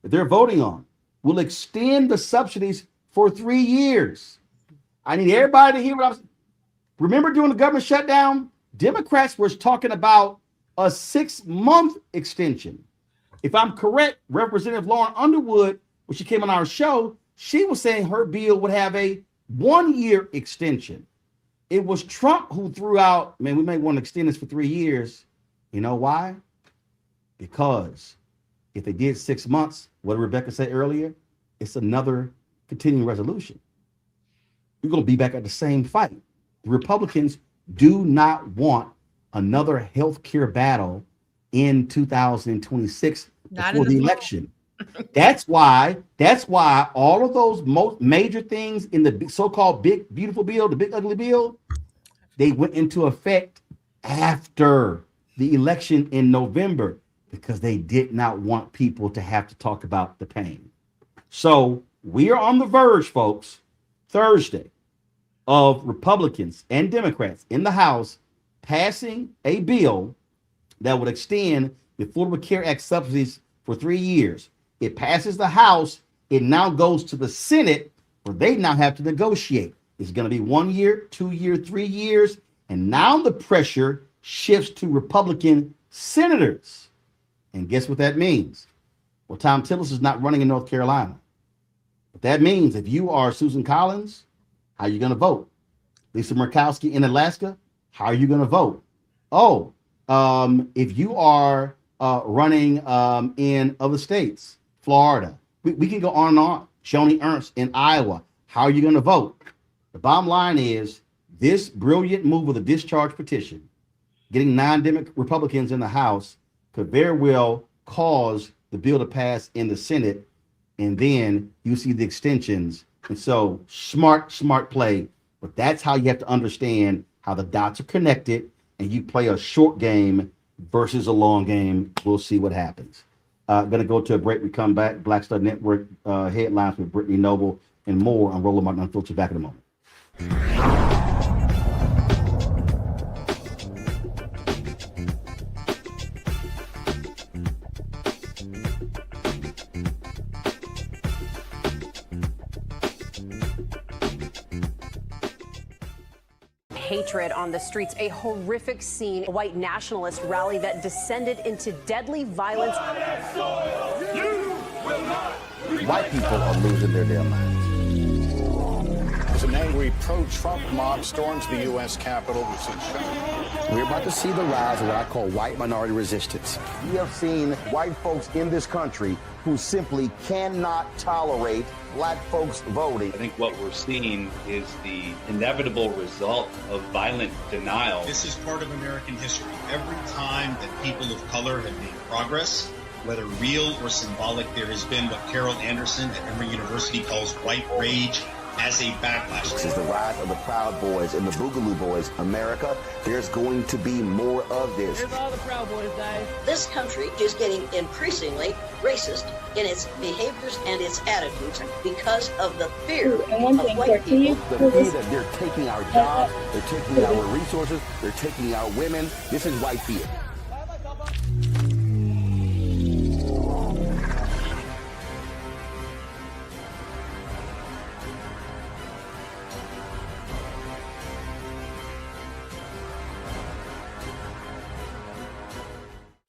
that they're voting on will extend the subsidies for 3 years. I need everybody to hear what I was. Remember during the government shutdown, Democrats were talking about a 6-month extension. If I'm correct, Representative Lauren Underwood, when she came on our show, she was saying her bill would have a 1-year extension. It was Trump who threw out, man, we may want to extend this for 3 years. You know why? Because if they did 6 months, what did Rebecca say earlier? It's another continuing resolution. We're going to be back at the same fight. The Republicans do not want another health care battle in 2026 before the election. That's why all of those most major things in the so-called big beautiful bill, the big ugly bill, they went into effect after the election in November, because they did not want people to have to talk about the pain. So we are on the verge, folks, Thursday, of Republicans and Democrats in the House passing a bill that would extend the Affordable Care Act subsidies for 3 years. It passes the House. It now goes to the Senate, where they now have to negotiate. It's going to be 1 year, 2 year, 3 years. And now the pressure shifts to Republican senators. And guess what that means? Well, Tom Tillis is not running in North Carolina. But that means if you are Susan Collins, how are you going to vote? Lisa Murkowski in Alaska, how are you going to vote? Oh, if you are running in other states, Florida, we can go on and on. Joni Ernst in Iowa, how are you going to vote? The bottom line is this brilliant move of the discharge petition, getting 9 Republicans in the House, could very well cause the bill to pass in the Senate, and then you see the extensions. And so smart play, but that's how you have to understand how the dots are connected, and you play a short game versus a long game. We'll see what happens. Going to go to a break. We come back. Black Star Network headlines with Brittany Noble and more on Roland Martin Unfiltered. Back in a moment. hatred on the streets. A horrific scene, a white nationalist rally that descended into deadly violence. White people are losing their damn minds. As an angry pro-Trump mob storms the U.S. Capitol, We're about to see the rise of what I call white minority resistance. We have seen white folks in this country who simply cannot tolerate black folks voting. I think what we're seeing is the inevitable result of violent denial. This is part of American history. Every time that people of color have made progress, whether real or symbolic, there has been what Carol Anderson at Emory University calls white rage as a backlash. This is the rise of the Proud Boys and the Boogaloo Boys. America, there's going to be more of this. Here's all the Proud Boys, guys. This country is getting increasingly racist in its behaviors and its attitudes because of the fear of white people. The fear that they're taking our jobs, they're taking our resources, they're taking our women. This is white fear.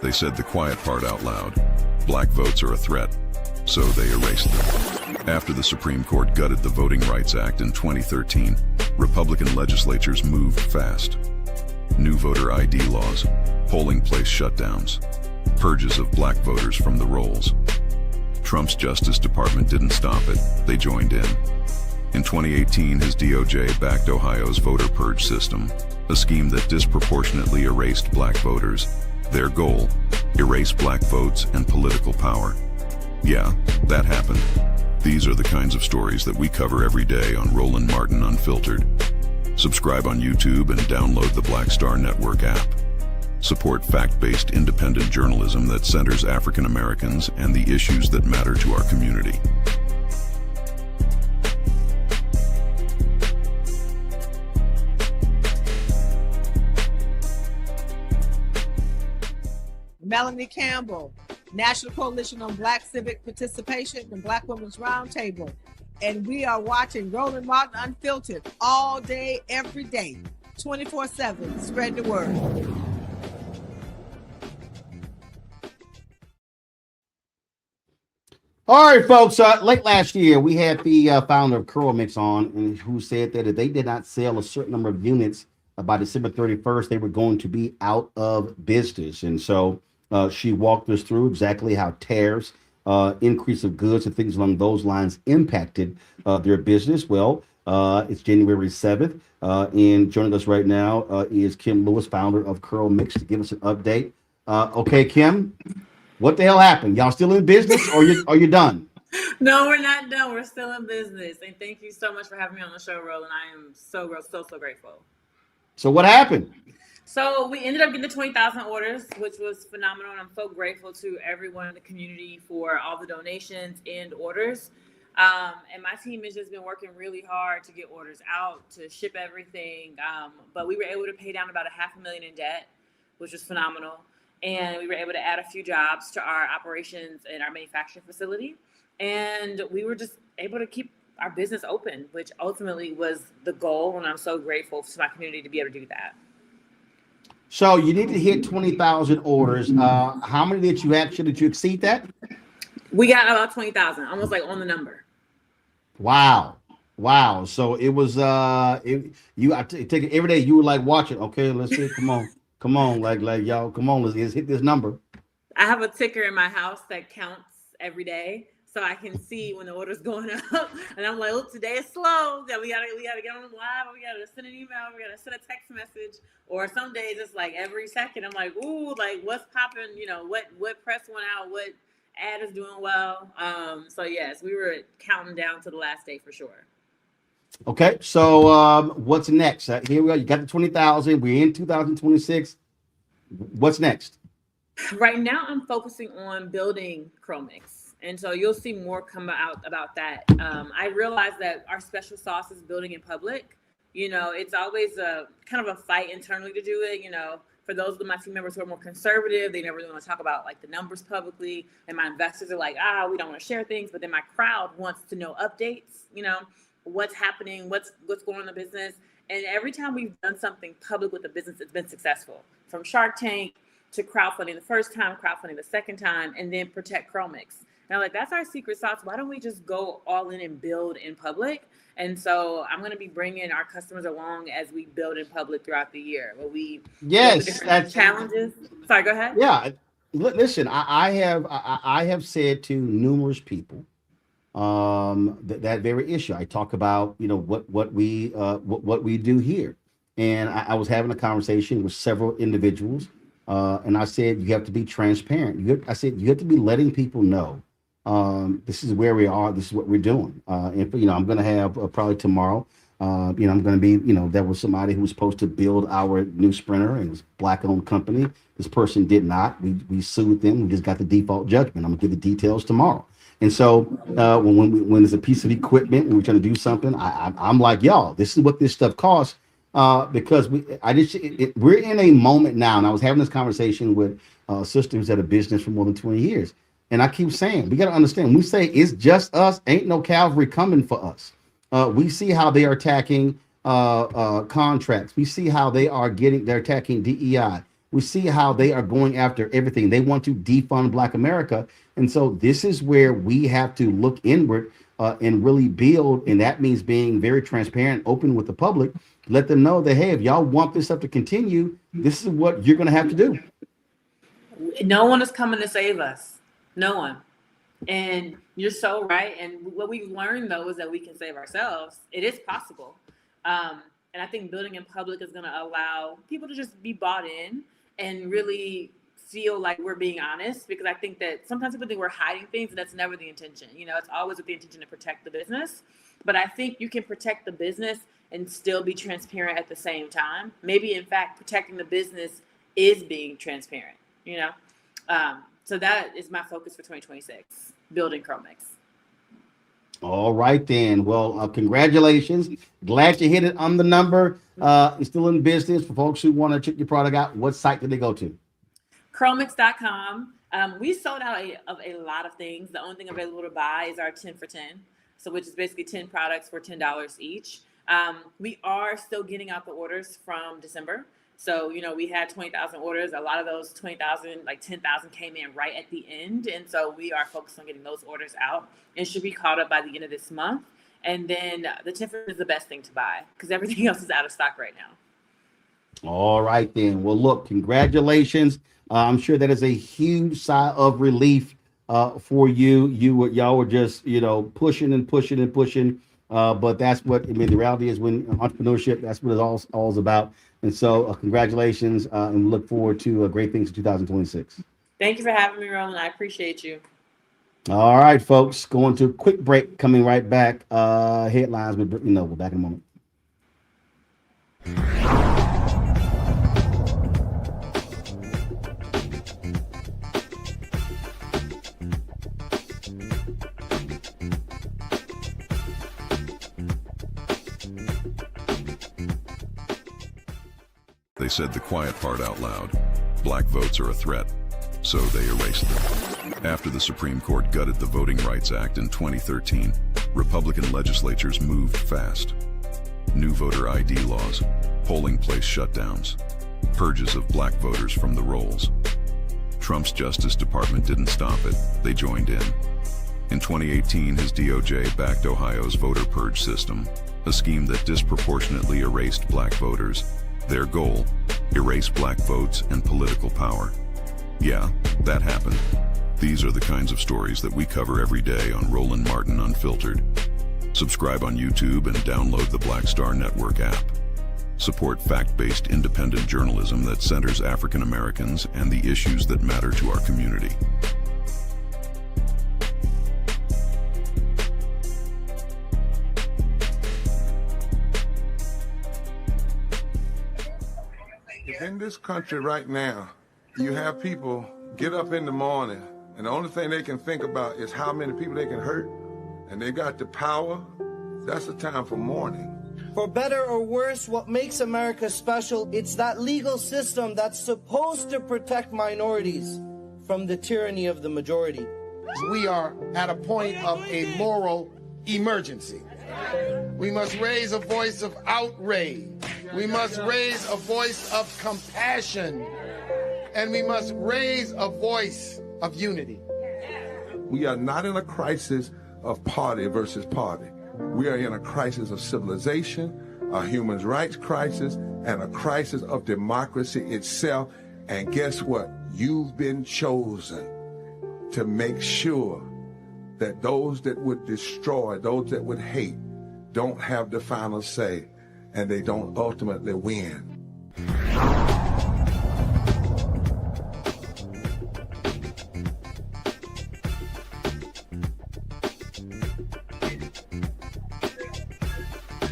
They said the quiet part out loud. Black votes are a threat, so they erased them. After the Supreme Court gutted the Voting Rights Act in 2013, Republican legislatures moved fast. New voter ID laws, polling place shutdowns, purges of black voters from the rolls. Trump's Justice Department didn't stop it, they joined in. In 2018, his DOJ backed Ohio's voter purge system, a scheme that disproportionately erased black voters. Their goal, erase black votes and political power. Yeah, that happened. These are the kinds of stories that we cover every day on Roland Martin Unfiltered. Subscribe on YouTube and download the Black Star Network app. Support fact-based independent journalism that centers African Americans and the issues that matter to our community. Melanie Campbell, National Coalition on Black Civic Participation and Black Women's Roundtable. And we are watching Roland Martin Unfiltered all day, every day, 24/7. Spread the word. All right, folks. Late last year, we had the founder of CurlMix on, and who said that if they did not sell a certain number of units by December 31st, they were going to be out of business. And so she walked us through exactly how tariffs, increase of goods and things along those lines impacted their business. Well, it's January 7th, and joining us right now is Kim Lewis, founder of CurlMix, to give us an update. Okay, Kim, what the hell happened? Y'all still in business, or you done? No, we're not done. We're still in business, and thank you so much for having me on the show, Roland. I am so grateful. So what happened? So we ended up getting the 20,000 orders, which was phenomenal. And I'm so grateful to everyone in the community for all the donations and orders. And my team has just been working really hard to get orders out, to ship everything. But we were able to pay down about $500,000 in debt, which was phenomenal. And we were able to add a few jobs to our operations and our manufacturing facility. And we were just able to keep our business open, which ultimately was the goal. And I'm so grateful to my community to be able to do that. So you need to hit 20,000 orders. How many did you exceed that? We got about 20,000, almost like on the number. Wow. So it was I take it every day. You were like watching. Okay, let's see. Come on, like y'all. Come on, let's hit this number. I have a ticker in my house that counts every day, so I can see when the order's going up. And I'm like, look, today is slow. Yeah, we gotta get on live. We gotta send an email. We gotta send a text message. Or some days it's like every second I'm like, ooh, like what's popping? You know, what press went out? What ad is doing well? So yes, we were counting down to the last day for sure. Okay, so what's next? Here we go. You got the 20,000. We're in 2026. What's next? Right now, I'm focusing on building CurlMix. And so you'll see more come out about that. I realize that our special sauce is building in public. You know, it's always a kind of a fight internally to do it. You know, for those of my team members who are more conservative, they never really want to talk about like the numbers publicly. And my investors are like, we don't want to share things. But then my crowd wants to know updates, you know, what's happening, what's going on in the business. And every time we've done something public with a business, it's been successful. From Shark Tank to crowdfunding the first time, crowdfunding the second time, and then protect CurlMix. And I'm like, that's our secret sauce. Why don't we just go all in and build in public? And so I'm going to be bringing our customers along as we build in public throughout the year. Where we that's challenges. Sorry, go ahead. Yeah, listen, I have said to numerous people that very issue. I talk about what we do here, and I was having a conversation with several individuals, and I said you have to be transparent. I said you have to be letting people know. This is where we are. This is what we're doing. And I'm going to have probably tomorrow. I'm going to be. There was somebody who was supposed to build our new Sprinter, and it was a Black-owned company. This person did not. We sued them. We just got the default judgment. I'm going to give the details tomorrow. And so when there's a piece of equipment, when we're trying to do something, I'm like, y'all, this is what this stuff costs. Because we're in a moment now, and I was having this conversation with a sister who's had a business for more than 20 years. And I keep saying, we got to understand, when we say it's just us, ain't no cavalry coming for us. We see how they are attacking contracts. We see how they're attacking DEI. We see how they are going after everything. They want to defund Black America. And so this is where we have to look inward and really build. And that means being very transparent, open with the public. Let them know that, hey, if y'all want this stuff to continue, this is what you're going to have to do. No one is coming to save us. No one. And you're so right. And what we've learned, though, is that we can save ourselves. It is possible. And I think building in public is going to allow people to just be bought in and really feel like we're being honest, because I think that sometimes people think we're hiding things, and that's never the intention. It's always with the intention to protect the business. But I think you can protect the business and still be transparent at the same time. Maybe, in fact, protecting the business is being transparent, So that is my focus for 2026, building CurlMix. All right, then. Well, congratulations. Glad you hit it on the number. You're still in business. For folks who want to check your product out, what site did they go to? CurlMix.com. We sold out of a lot of things. The only thing available to buy is our 10 for 10. So which is basically 10 products for $10 each. We are still getting out the orders from December. So, we had 20,000 orders. A lot of those 20,000, like 10,000 came in right at the end. And so we are focused on getting those orders out and should be caught up by the end of this month. And then the 10 for 10 is the best thing to buy because everything else is out of stock right now. All right, then. Well, look, congratulations. I'm sure that is a huge sigh of relief for you. Y'all were just, pushing and pushing and pushing. But that's what, the reality is when entrepreneurship, that's what it's all about. And so congratulations, and we look forward to great things in 2026. Thank you for having me, Roland. I appreciate you. All right, folks, going to a quick break, coming right back. Headlines with Brittany Noble. Back in a moment. They said the quiet part out loud. Black votes are a threat, so they erased them. After the Supreme Court gutted the Voting Rights Act in 2013, Republican legislatures moved fast. New voter ID laws, polling place shutdowns, purges of black voters from the rolls. Trump's Justice Department didn't stop it, they joined in. In 2018, his DOJ backed Ohio's voter purge system, a scheme that disproportionately erased black voters. Their goal, erase black votes and political power. Yeah, that happened. These are the kinds of stories that we cover every day on Roland Martin Unfiltered. Subscribe on YouTube and download the Black Star Network app. Support fact-based independent journalism that centers African Americans and the issues that matter to our community. In this country right now, you have people get up in the morning and the only thing they can think about is how many people they can hurt, and they got the power. That's the time for mourning. For better or worse, what makes America special, it's that legal system that's supposed to protect minorities from the tyranny of the majority. We are at a point of a moral emergency. We must raise a voice of outrage. We must raise a voice of compassion. And we must raise a voice of unity. We are not in a crisis of party versus party. We are in a crisis of civilization, a human rights crisis, and a crisis of democracy itself. And guess what? You've been chosen to make sure that those that would destroy, those that would hate, don't have the final say, and they don't ultimately win.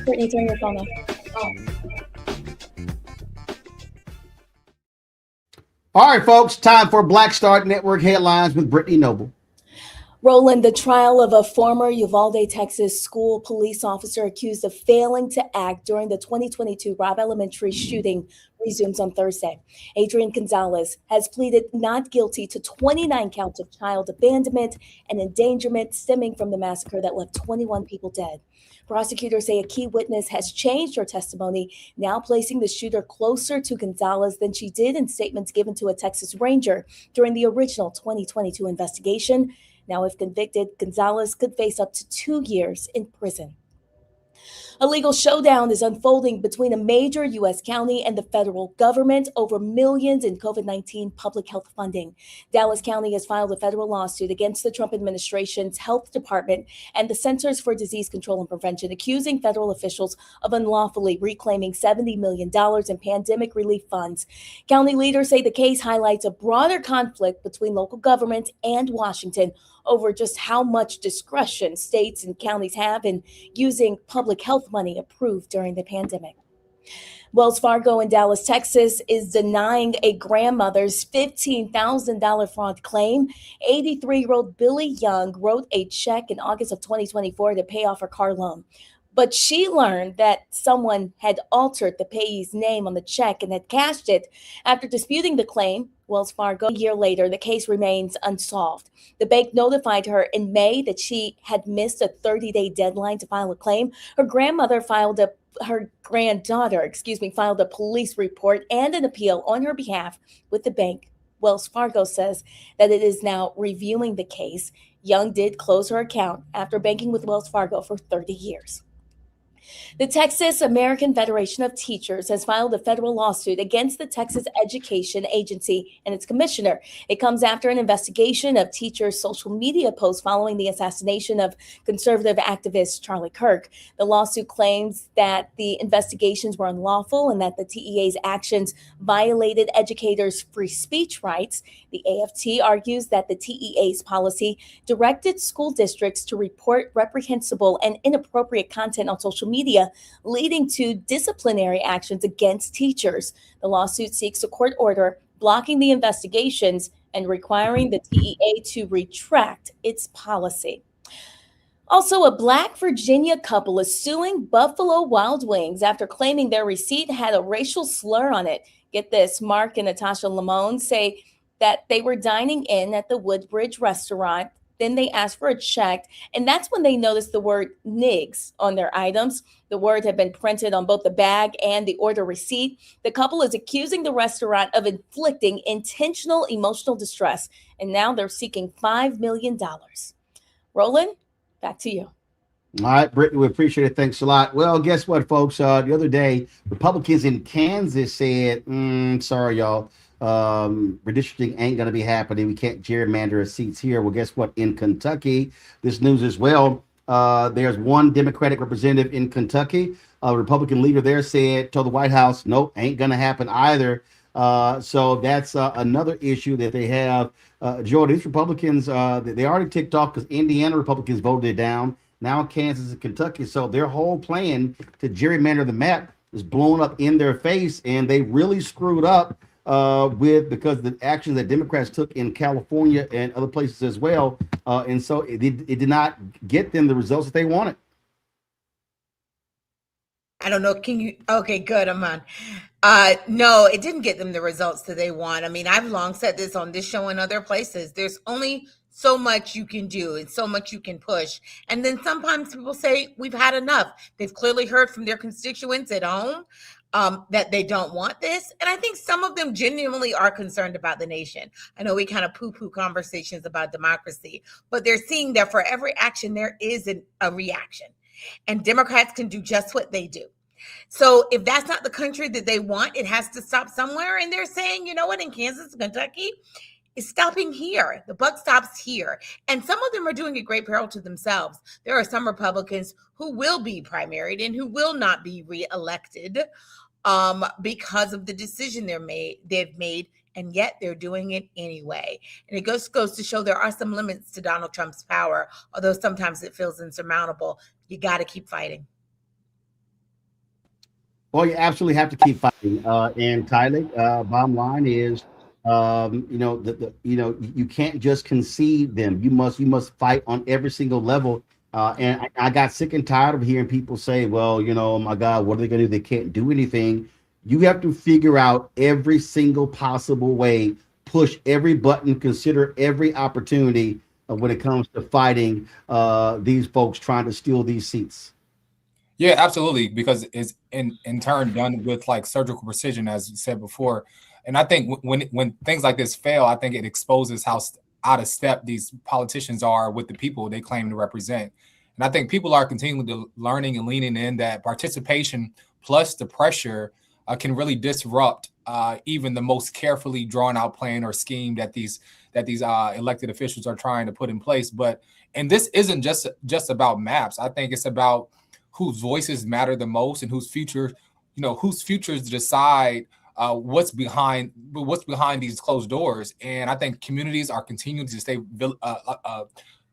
Brittany, turn your phone off. All right, folks, time for Black Star Network headlines with Brittany Noble. Roland, the trial of a former Uvalde, Texas school police officer accused of failing to act during the 2022 Robb Elementary shooting resumes on Thursday. Adrian Gonzalez has pleaded not guilty to 29 counts of child abandonment and endangerment stemming from the massacre that left 21 people dead. Prosecutors say a key witness has changed her testimony, now placing the shooter closer to Gonzalez than she did in statements given to a Texas Ranger during the original 2022 investigation. Now, if convicted, Gonzalez could face up to 2 years in prison. A legal showdown is unfolding between a major U.S. county and the federal government over millions in COVID-19 public health funding. Dallas County has filed a federal lawsuit against the Trump administration's health department and the Centers for Disease Control and Prevention, accusing federal officials of unlawfully reclaiming $70 million in pandemic relief funds. County leaders say the case highlights a broader conflict between local government and Washington over just how much discretion states and counties have in using public health money approved during the pandemic. Wells Fargo in Dallas, Texas is denying a grandmother's $15,000 fraud claim. 83-year-old Billy Young wrote a check in August of 2024 to pay off her car loan. But she learned that someone had altered the payee's name on the check and had cashed it. After disputing the claim, Wells Fargo, a year later, the case remains unsolved. The bank notified her in May that she had missed a 30-day deadline to file a claim. Her granddaughter filed a police report and an appeal on her behalf with the bank. Wells Fargo says that it is now reviewing the case. Young did close her account after banking with Wells Fargo for 30 years. The Texas American Federation of Teachers has filed a federal lawsuit against the Texas Education Agency and its commissioner. It comes after an investigation of teachers' social media posts following the assassination of conservative activist Charlie Kirk. The lawsuit claims that the investigations were unlawful and that the TEA's actions violated educators' free speech rights. The AFT argues that the TEA's policy directed school districts to report reprehensible and inappropriate content on social media, leading to disciplinary actions against teachers. The lawsuit seeks a court order blocking the investigations and requiring the TEA to retract its policy. Also, a Black Virginia couple is suing Buffalo Wild Wings after claiming their receipt had a racial slur on it. Get this, Mark and Natasha Lamone say that they were dining in at the Woodbridge restaurant. Then they asked for a check, and that's when they noticed the word NIGS on their items. The word had been printed on both the bag and the order receipt. The couple is accusing the restaurant of inflicting intentional emotional distress, and now they're seeking $5 million. Roland, back to you. All right, Brittany, we appreciate it. Thanks a lot. Well, guess what, folks? The other day, Republicans in Kansas said, sorry, y'all. Redistricting ain't going to be happening. We can't gerrymander seats here. Well, guess what? In Kentucky, this news as well. There's one Democratic representative in Kentucky. A Republican leader there told the White House, nope, ain't going to happen either. So that's another issue that they have. Joe, these Republicans, they already ticked off because Indiana Republicans voted it down. Now Kansas and Kentucky. So their whole plan to gerrymander the map is blown up in their face, and they really screwed up because the actions that Democrats took in California and other places as well. And so it did not get them the results that they wanted. I don't know. Can you? Okay, good. I'm on. No, it didn't get them the results that they want. I mean, I've long said this on this show and other places. There's only so much you can do and so much you can push. And then sometimes people say, we've had enough. They've clearly heard from their constituents at home that they don't want this. And I think some of them genuinely are concerned about the nation. I know we kind of poo-poo conversations about democracy, but they're seeing that for every action, there is a reaction. And Democrats can do just what they do. So if that's not the country that they want, it has to stop somewhere. And they're saying, you know what, in Kansas, Kentucky, it's stopping here. The buck stops here. And some of them are doing it great peril to themselves. There are some Republicans who will be primaried and who will not be reelected because of the decision they've made, and yet they're doing it anyway. And it goes to show there are some limits to Donald Trump's power, although sometimes it feels insurmountable. You got to keep fighting. Well, you absolutely have to keep fighting. And Tyler, bottom line is, you can't just concede them. You must fight on every single level. And I got sick and tired of hearing people say, well, oh my God, what are they going to do? They can't do anything. You have to figure out every single possible way, push every button, consider every opportunity when it comes to fighting these folks trying to steal these seats. Yeah, absolutely, because it's in turn done with like surgical precision, as you said before. And I think when things like this fail, I think it exposes how out of step these politicians are with the people they claim to represent. And I think people are continuing to learning and leaning in that participation plus the pressure can really disrupt even the most carefully drawn out plan or scheme that these elected officials are trying to put in place. And this isn't just about maps. I think it's about whose voices matter the most and whose futures decide what's behind these closed doors. And I think communities are continuing to stay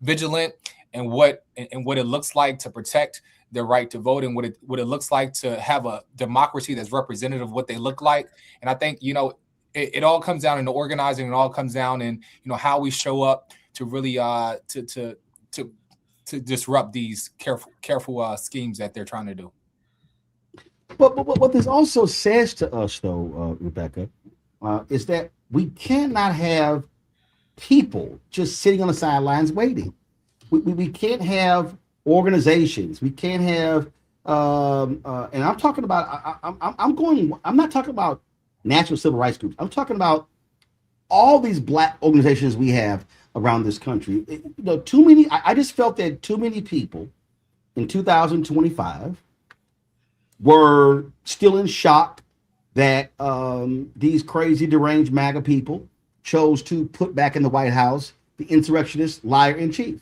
vigilant in what it looks like to protect their right to vote and what it looks like to have a democracy that's representative of what they look like. And I think it all comes down into organizing. It all comes down in how we show up to really to disrupt these careful schemes that they're trying to do. But what this also says to us, though, Rebecca, is that we cannot have people just sitting on the sidelines waiting. We can't have organizations. We can't have, and I'm talking about. I'm not talking about national civil rights groups. I'm talking about all these Black organizations we have around this country. Too many. I just felt that too many people in 2025 were still in shock that these crazy deranged MAGA people chose to put back in the White House the insurrectionist liar in chief.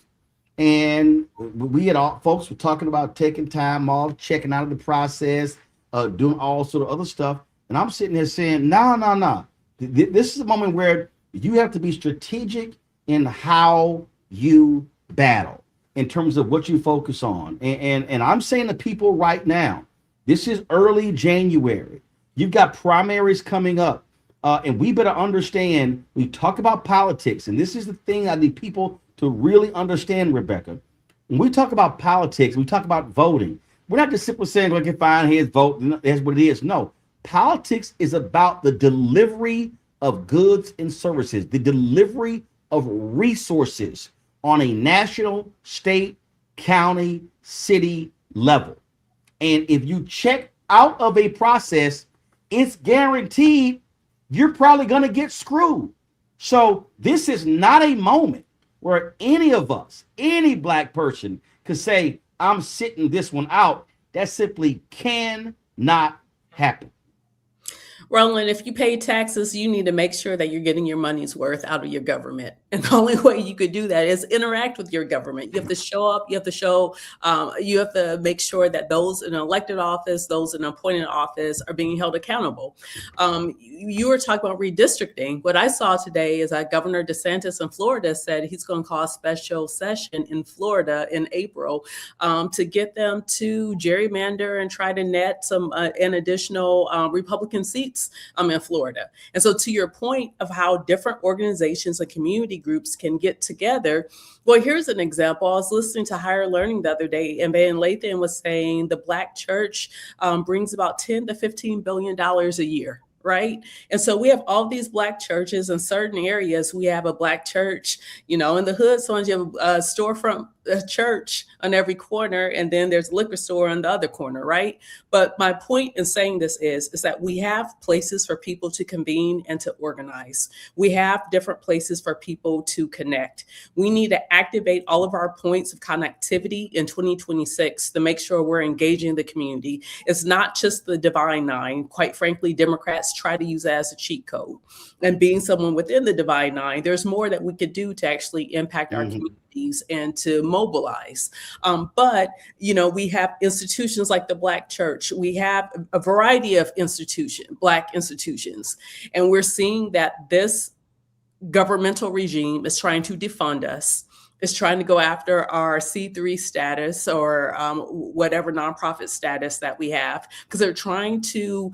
And we had all folks were talking about taking time off, checking out of the process, doing all sort of other stuff. And I'm sitting there saying, no. This is a moment where you have to be strategic in how you battle in terms of what you focus on. And I'm saying to people right now, this is early January. You've got primaries coming up. And we better understand, we talk about politics, and this is the thing I need people to really understand, Rebecca. When we talk about politics, we talk about voting. We're not just simply saying, okay, fine, here's vote, that's what it is. No, politics is about the delivery of goods and services, the delivery of resources on a national, state, county, city level. And if you check out of a process, it's guaranteed you're probably going to get screwed. So this is not a moment where any of us, any Black person could say, I'm sitting this one out. That simply cannot happen. Roland, if you pay taxes, you need to make sure that you're getting your money's worth out of your government. And the only way you could do that is interact with your government. You have to show up. You have to make sure that those in elected office, those in appointed office are being held accountable. You were talking about redistricting. What I saw today is that Governor DeSantis in Florida said he's going to call a special session in Florida in April to get them to gerrymander and try to net some an additional Republican seats states in Florida. And so to your point of how different organizations and community groups can get together, well, here's an example. I was listening to Higher Learning the other day, and Van Lathan was saying the Black church brings about $10 to $15 billion a year. Right. And so we have all these Black churches in certain areas. We have a Black church, in the hood. Sometimes you have a storefront church on every corner, and then there's a liquor store on the other corner. Right. But my point in saying this is that we have places for people to convene and to organize. We have different places for people to connect. We need to activate all of our points of connectivity in 2026 to make sure we're engaging the community. It's not just the Divine Nine. Quite frankly, Democrats try to use that as a cheat code. And being someone within the Divine Nine, there's more that we could do to actually impact our communities and to mobilize. But we have institutions like the Black church. We have a variety of Black institutions. And we're seeing that this governmental regime is trying to defund us, is trying to go after our C3 status or whatever nonprofit status that we have, because they're trying to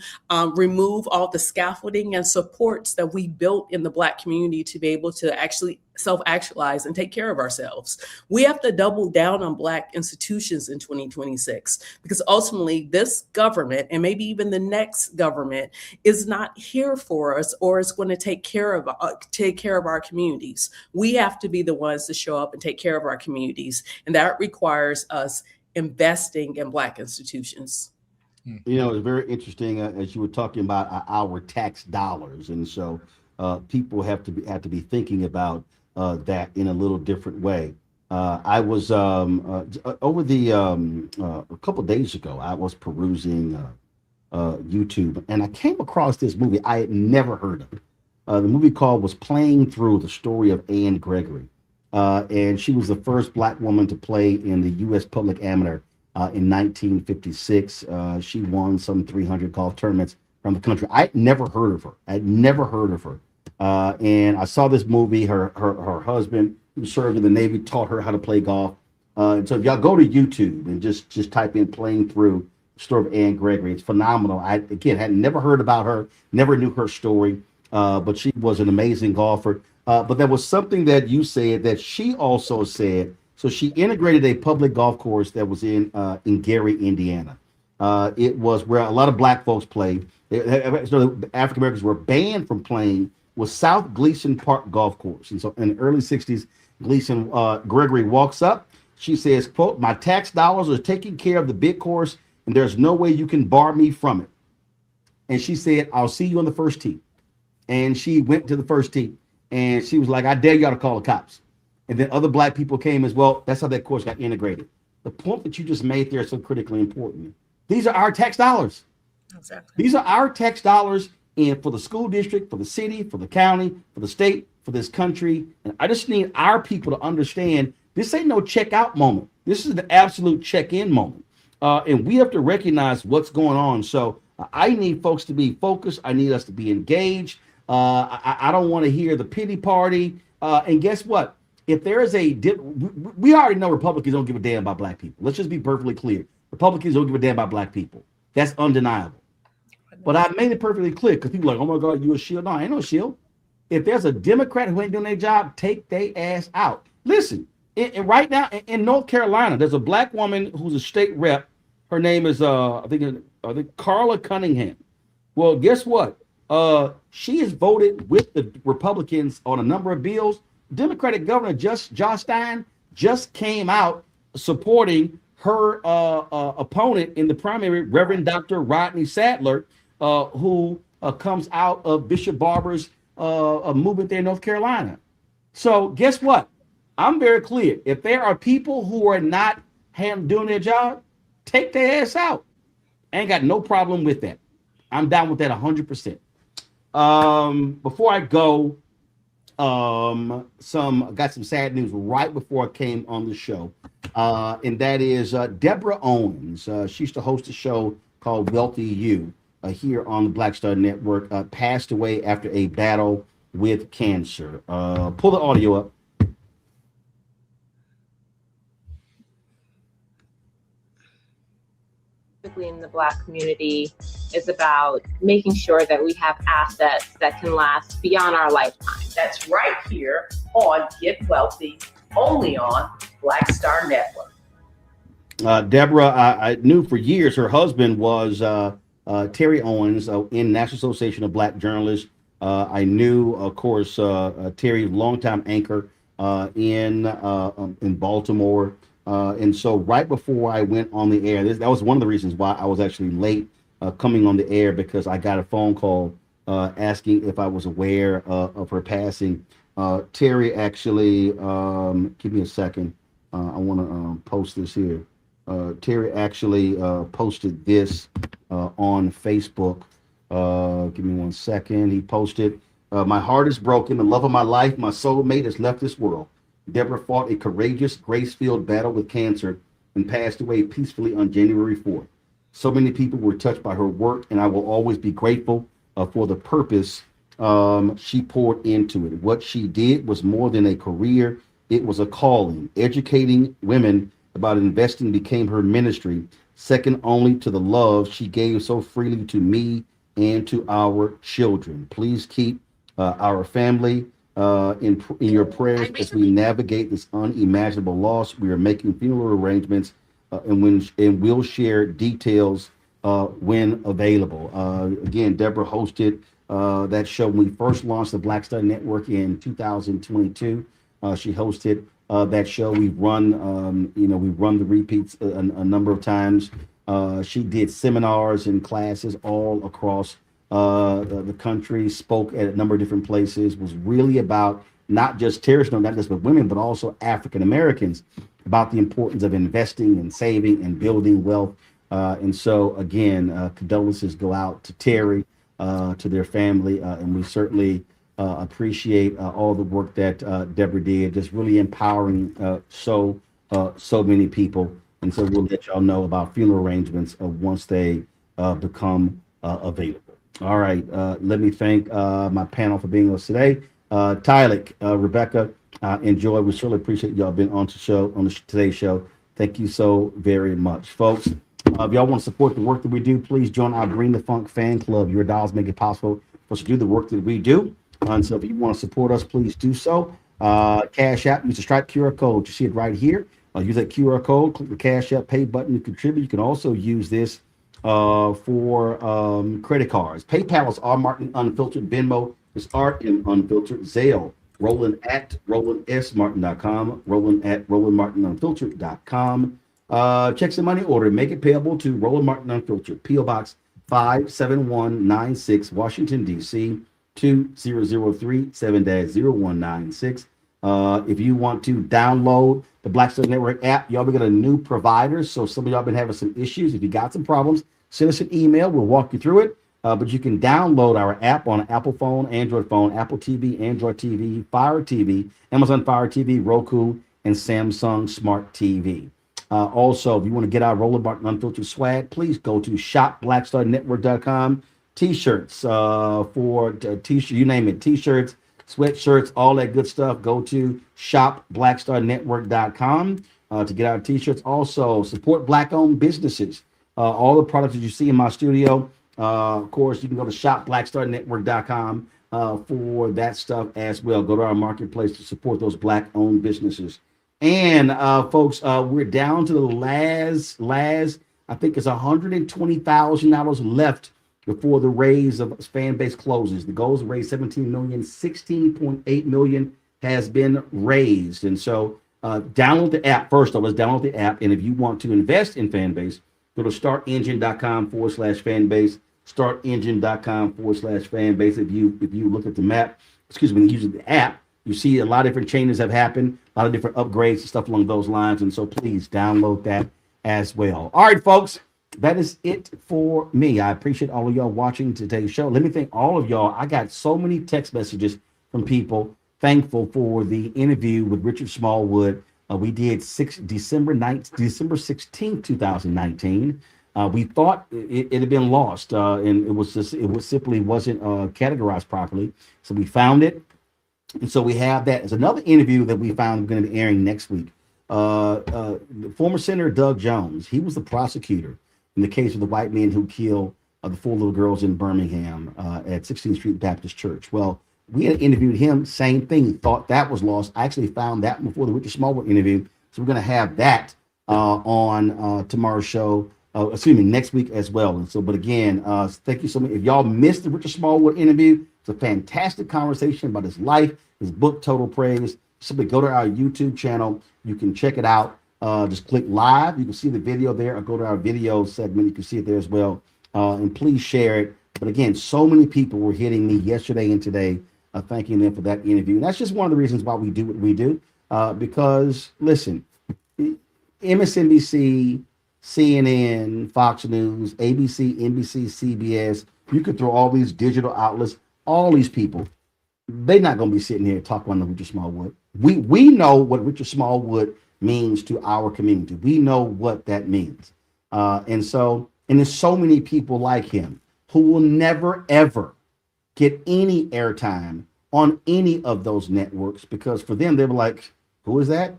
remove all the scaffolding and supports that we built in the Black community to be able to actually self-actualize and take care of ourselves. We have to double down on Black institutions in 2026, because ultimately this government, and maybe even the next government, is not here for us or is going to take care of our communities. We have to be the ones to show up and take care of our communities, and that requires us investing in Black institutions. It's very interesting as you were talking about our tax dollars, and so people have to be thinking about that in a little different way. I was over the a couple of days ago, I was perusing YouTube, and I came across this movie I had never heard of. The movie was Playing Through, the story of Anne Gregory. And she was the first Black woman to play in the U.S. Public Amateur in 1956. She won some 300 golf tournaments from the country. I'd never heard of her. And I saw this movie. Her husband, who served in the Navy, taught her how to play golf. And so if y'all go to YouTube and just type in Playing Through, the story of Anne Gregory, it's phenomenal. I, again, had never heard about her, never knew her story, but she was an amazing golfer. But there was something that you said that she also said. So she integrated a public golf course that was in Gary, Indiana. It was where a lot of Black folks played. So African Americans were banned from playing was South Gleason Park Golf Course. And so in the early 60s, Gleason Gregory walks up. She says, quote, "My tax dollars are taking care of the big course, and there's no way you can bar me from it." And she said, "I'll see you on the first tee." And she went to the first tee, and she was like, "I dare y'all to call the cops." And then other Black people came as well. That's how that course got integrated. The point that you just made there is so critically important. These are our tax dollars. Exactly. These are our tax dollars, and for the school district, for the city, for the county, for the state, for this country. And I just need our people to understand this ain't no check out moment. This is the absolute check in moment. And we have to recognize what's going on. So I need folks to be focused. I need us to be engaged. I don't want to hear the pity party. And guess what? If there is we already know Republicans don't give a damn about Black people. Let's just be perfectly clear. Republicans don't give a damn about Black people. That's undeniable. But I made it perfectly clear because people are like, "Oh my God, you a shield." No, I ain't no shield. If there's a Democrat who ain't doing their job, take their ass out. Listen, right now in North Carolina, there's a Black woman who's a state rep. Her name is I think Carla Cunningham. Well, guess what? She has voted with the Republicans on a number of bills. Democratic Governor Josh Stein just came out supporting her opponent in the primary, Reverend Dr. Rodney Sadler, who comes out of Bishop Barber's movement there in North Carolina. So guess what? I'm very clear. If there are people who are not doing their job, take their ass out. I ain't got no problem with that. I'm down with that 100%. Before I go, got some sad news right before I came on the show. And that is Deborah Owens. She used to host a show called Wealthy You here on the Black Star Network, passed away after a battle with cancer. Pull the audio up. in the Black community is about making sure that we have assets that can last beyond our lifetime. That's right here on Get Wealthy, only on Black Star Network. Deborah, I knew for years her husband was Terry Owens in National Association of Black Journalists. I knew, of course, Terry's longtime anchor in Baltimore. And so right before I went on the air, that was one of the reasons why I was actually late coming on the air, because I got a phone call asking if I was aware of her passing. Terry actually, give me a second. I want to post this here. Terry actually posted this on Facebook. Give me 1 second. He posted, my heart is broken. The love of my life, my soulmate, has left this world. Deborah fought a courageous, grace-filled battle with cancer and passed away peacefully on January 4th. So many people were touched by her work, and I will always be grateful for the purpose she poured into it. What she did was more than a career. It was a calling. Educating women about investing became her ministry, second only to the love she gave so freely to me and to our children. Please keep our family in your prayers as we navigate this unimaginable loss. We are making funeral arrangements and we'll share details when available. Again, Deborah hosted that show when we first launched the Black Star Network in 2022. She hosted that show. We've run, we've run the repeats a number of times. She did seminars and classes all across the country, spoke at a number of different places, was really about not just terrorists, not just with women, but also African Americans, about the importance of investing and saving and building wealth. And so, again, condolences go out to Terry, to their family, and we certainly appreciate all the work that Deborah did, just really empowering so many people. And so we'll let y'all know about funeral arrangements once they become available. All right, let me thank my panel for being with us today. Tylik, Rebecca, and Joy, we certainly appreciate y'all being on today's show. Thank you so very much, folks. If y'all want to support the work that we do, please join our Bring the Funk fan club. Your dollars make it possible for us to do the work that we do. And so if you want to support us, please do so. Cash App, use the Stripe QR code. You see it right here. Use that QR code, click the Cash App pay button to contribute. You can also use this for credit cards. PayPal is R Martin Unfiltered. Venmo is RM Unfiltered. Zelle, Roland at RolandSMartin.com. Roland at RolandMartinUnfiltered.com. Check some money order. Make it payable to Roland Martin Unfiltered. P.O. Box 57196, Washington, D.C. 2003 7-0196. If you want to download the Black Star Network app, y'all, we got a new provider. So some of y'all been having some issues. If you got some problems, send us an email. We'll walk you through it. But you can download our app on an Apple phone, Android phone, Apple TV, Android TV, Fire TV, Amazon Fire TV, Roku, and Samsung Smart TV. Also, if you want to get our Roland Martin Unfiltered swag, please go to shopblackstarnetwork.com. T-shirts for t-shirt, you name it, t-shirts, sweatshirts, all that good stuff. Go to shopblackstarnetwork.com to get our t-shirts. Also, support Black-owned businesses. All the products that you see in my studio, of course, you can go to shopblackstarnetwork.com for that stuff as well. Go to our marketplace to support those Black-owned businesses. And folks, we're down to the last, I think it's $120,000 left before the raise of fan base closes. The goal is to raise 17 million, 16.8 million has been raised. And so download the app first. Let's download the app. And if you want to invest in fan base, go to startengine.com/fan base, startengine.com/fan base. If you look at the map, using the app, you see a lot of different changes have happened, a lot of different upgrades and stuff along those lines. And so please download that as well. All right, folks. That is it for me. I appreciate all of y'all watching today's show. Let me thank all of y'all. I got so many text messages from people thankful for the interview with Richard Smallwood. We did December 16th, 2019. We thought it had been lost, and it simply wasn't categorized properly. So we found it, and so we have that. There's another interview that we found we're going to be airing next week. Former Senator Doug Jones. He was the prosecutor in the case of the white men who killed the 4 little girls in Birmingham at 16th Street Baptist Church. Well, we had interviewed him, same thing. He thought that was lost. I actually found that before the Richard Smallwood interview. So we're going to have that on tomorrow's show, next week as well. And so, but again, thank you so much. If y'all missed the Richard Smallwood interview, it's a fantastic conversation about his life, his book, Total Praise. Simply go to our YouTube channel. You can check it out. Just click live. You can see the video there, or go to our video segment. You can see it there as well. And please share it. But again, so many people were hitting me yesterday and today, thanking them for that interview. And that's just one of the reasons why we do what we do. Because listen, MSNBC, CNN, Fox News, ABC, NBC, CBS, you could throw all these digital outlets, all these people, they're not going to be sitting here talking about Richard Smallwood. We know what Richard Smallwood means to our community. We know what that means. And there's so many people like him who will never, ever get any airtime on any of those networks, because for them, they were like, who is that?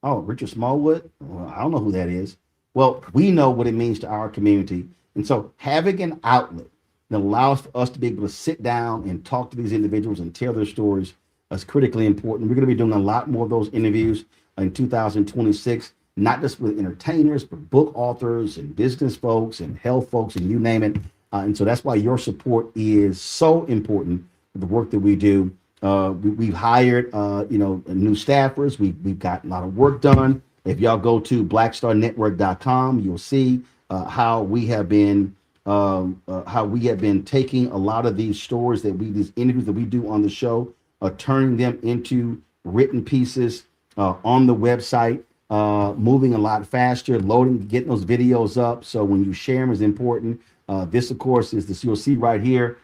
Oh, Richard Smallwood? Well, I don't know who that is. Well, we know what it means to our community. And so having an outlet that allows for us to be able to sit down and talk to these individuals and tell their stories is critically important. We're going to be doing a lot more of those interviews in 2026, not just with entertainers, but book authors and business folks and health folks and you name it. And so that's why your support is so important for the work that we do. We've hired, new staffers. We've got a lot of work done. If y'all go to blackstarnetwork.com, you'll see how we have been taking a lot of these stories these interviews that we do on the show, turning them into written pieces on the website, moving a lot faster, getting those videos up. So when you share them is important. This, of course, is this you'll see right here.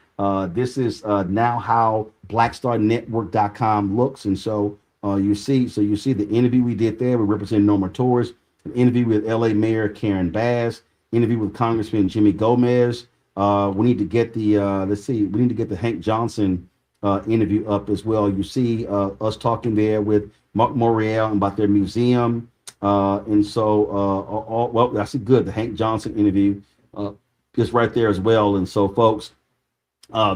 This is now how blackstarnetwork.com looks. And so you see the interview we did there. We represent Norma Torres, an interview with LA Mayor Karen Bass, interview with Congressman Jimmy Gomez. We need to get the Hank Johnson interview up as well. You see us talking there with Mark Morial about their museum. I see good. The Hank Johnson interview is right there as well. And so, folks,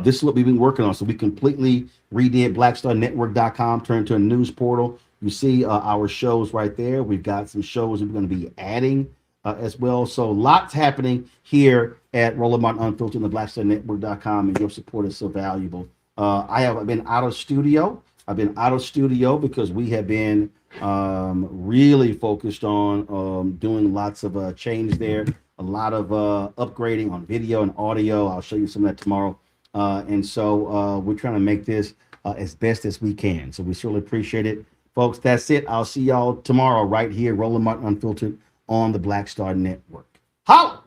this is what we've been working on. So we completely redid blackstarnetwork.com, turned to a news portal. You see our shows right there. We've got some shows we're going to be adding as well. So lots happening here at Roland Martin Unfiltered and the blackstarnetwork.com, and your support is so valuable. I've been out of studio. Because we have been really focused on doing lots of change there, a lot of upgrading on video and audio. I'll show you some of that tomorrow. And so we're trying to make this as best as we can. So we certainly appreciate it. Folks, that's it. I'll see y'all tomorrow right here, Roland Martin Unfiltered on the Black Star Network. Holla!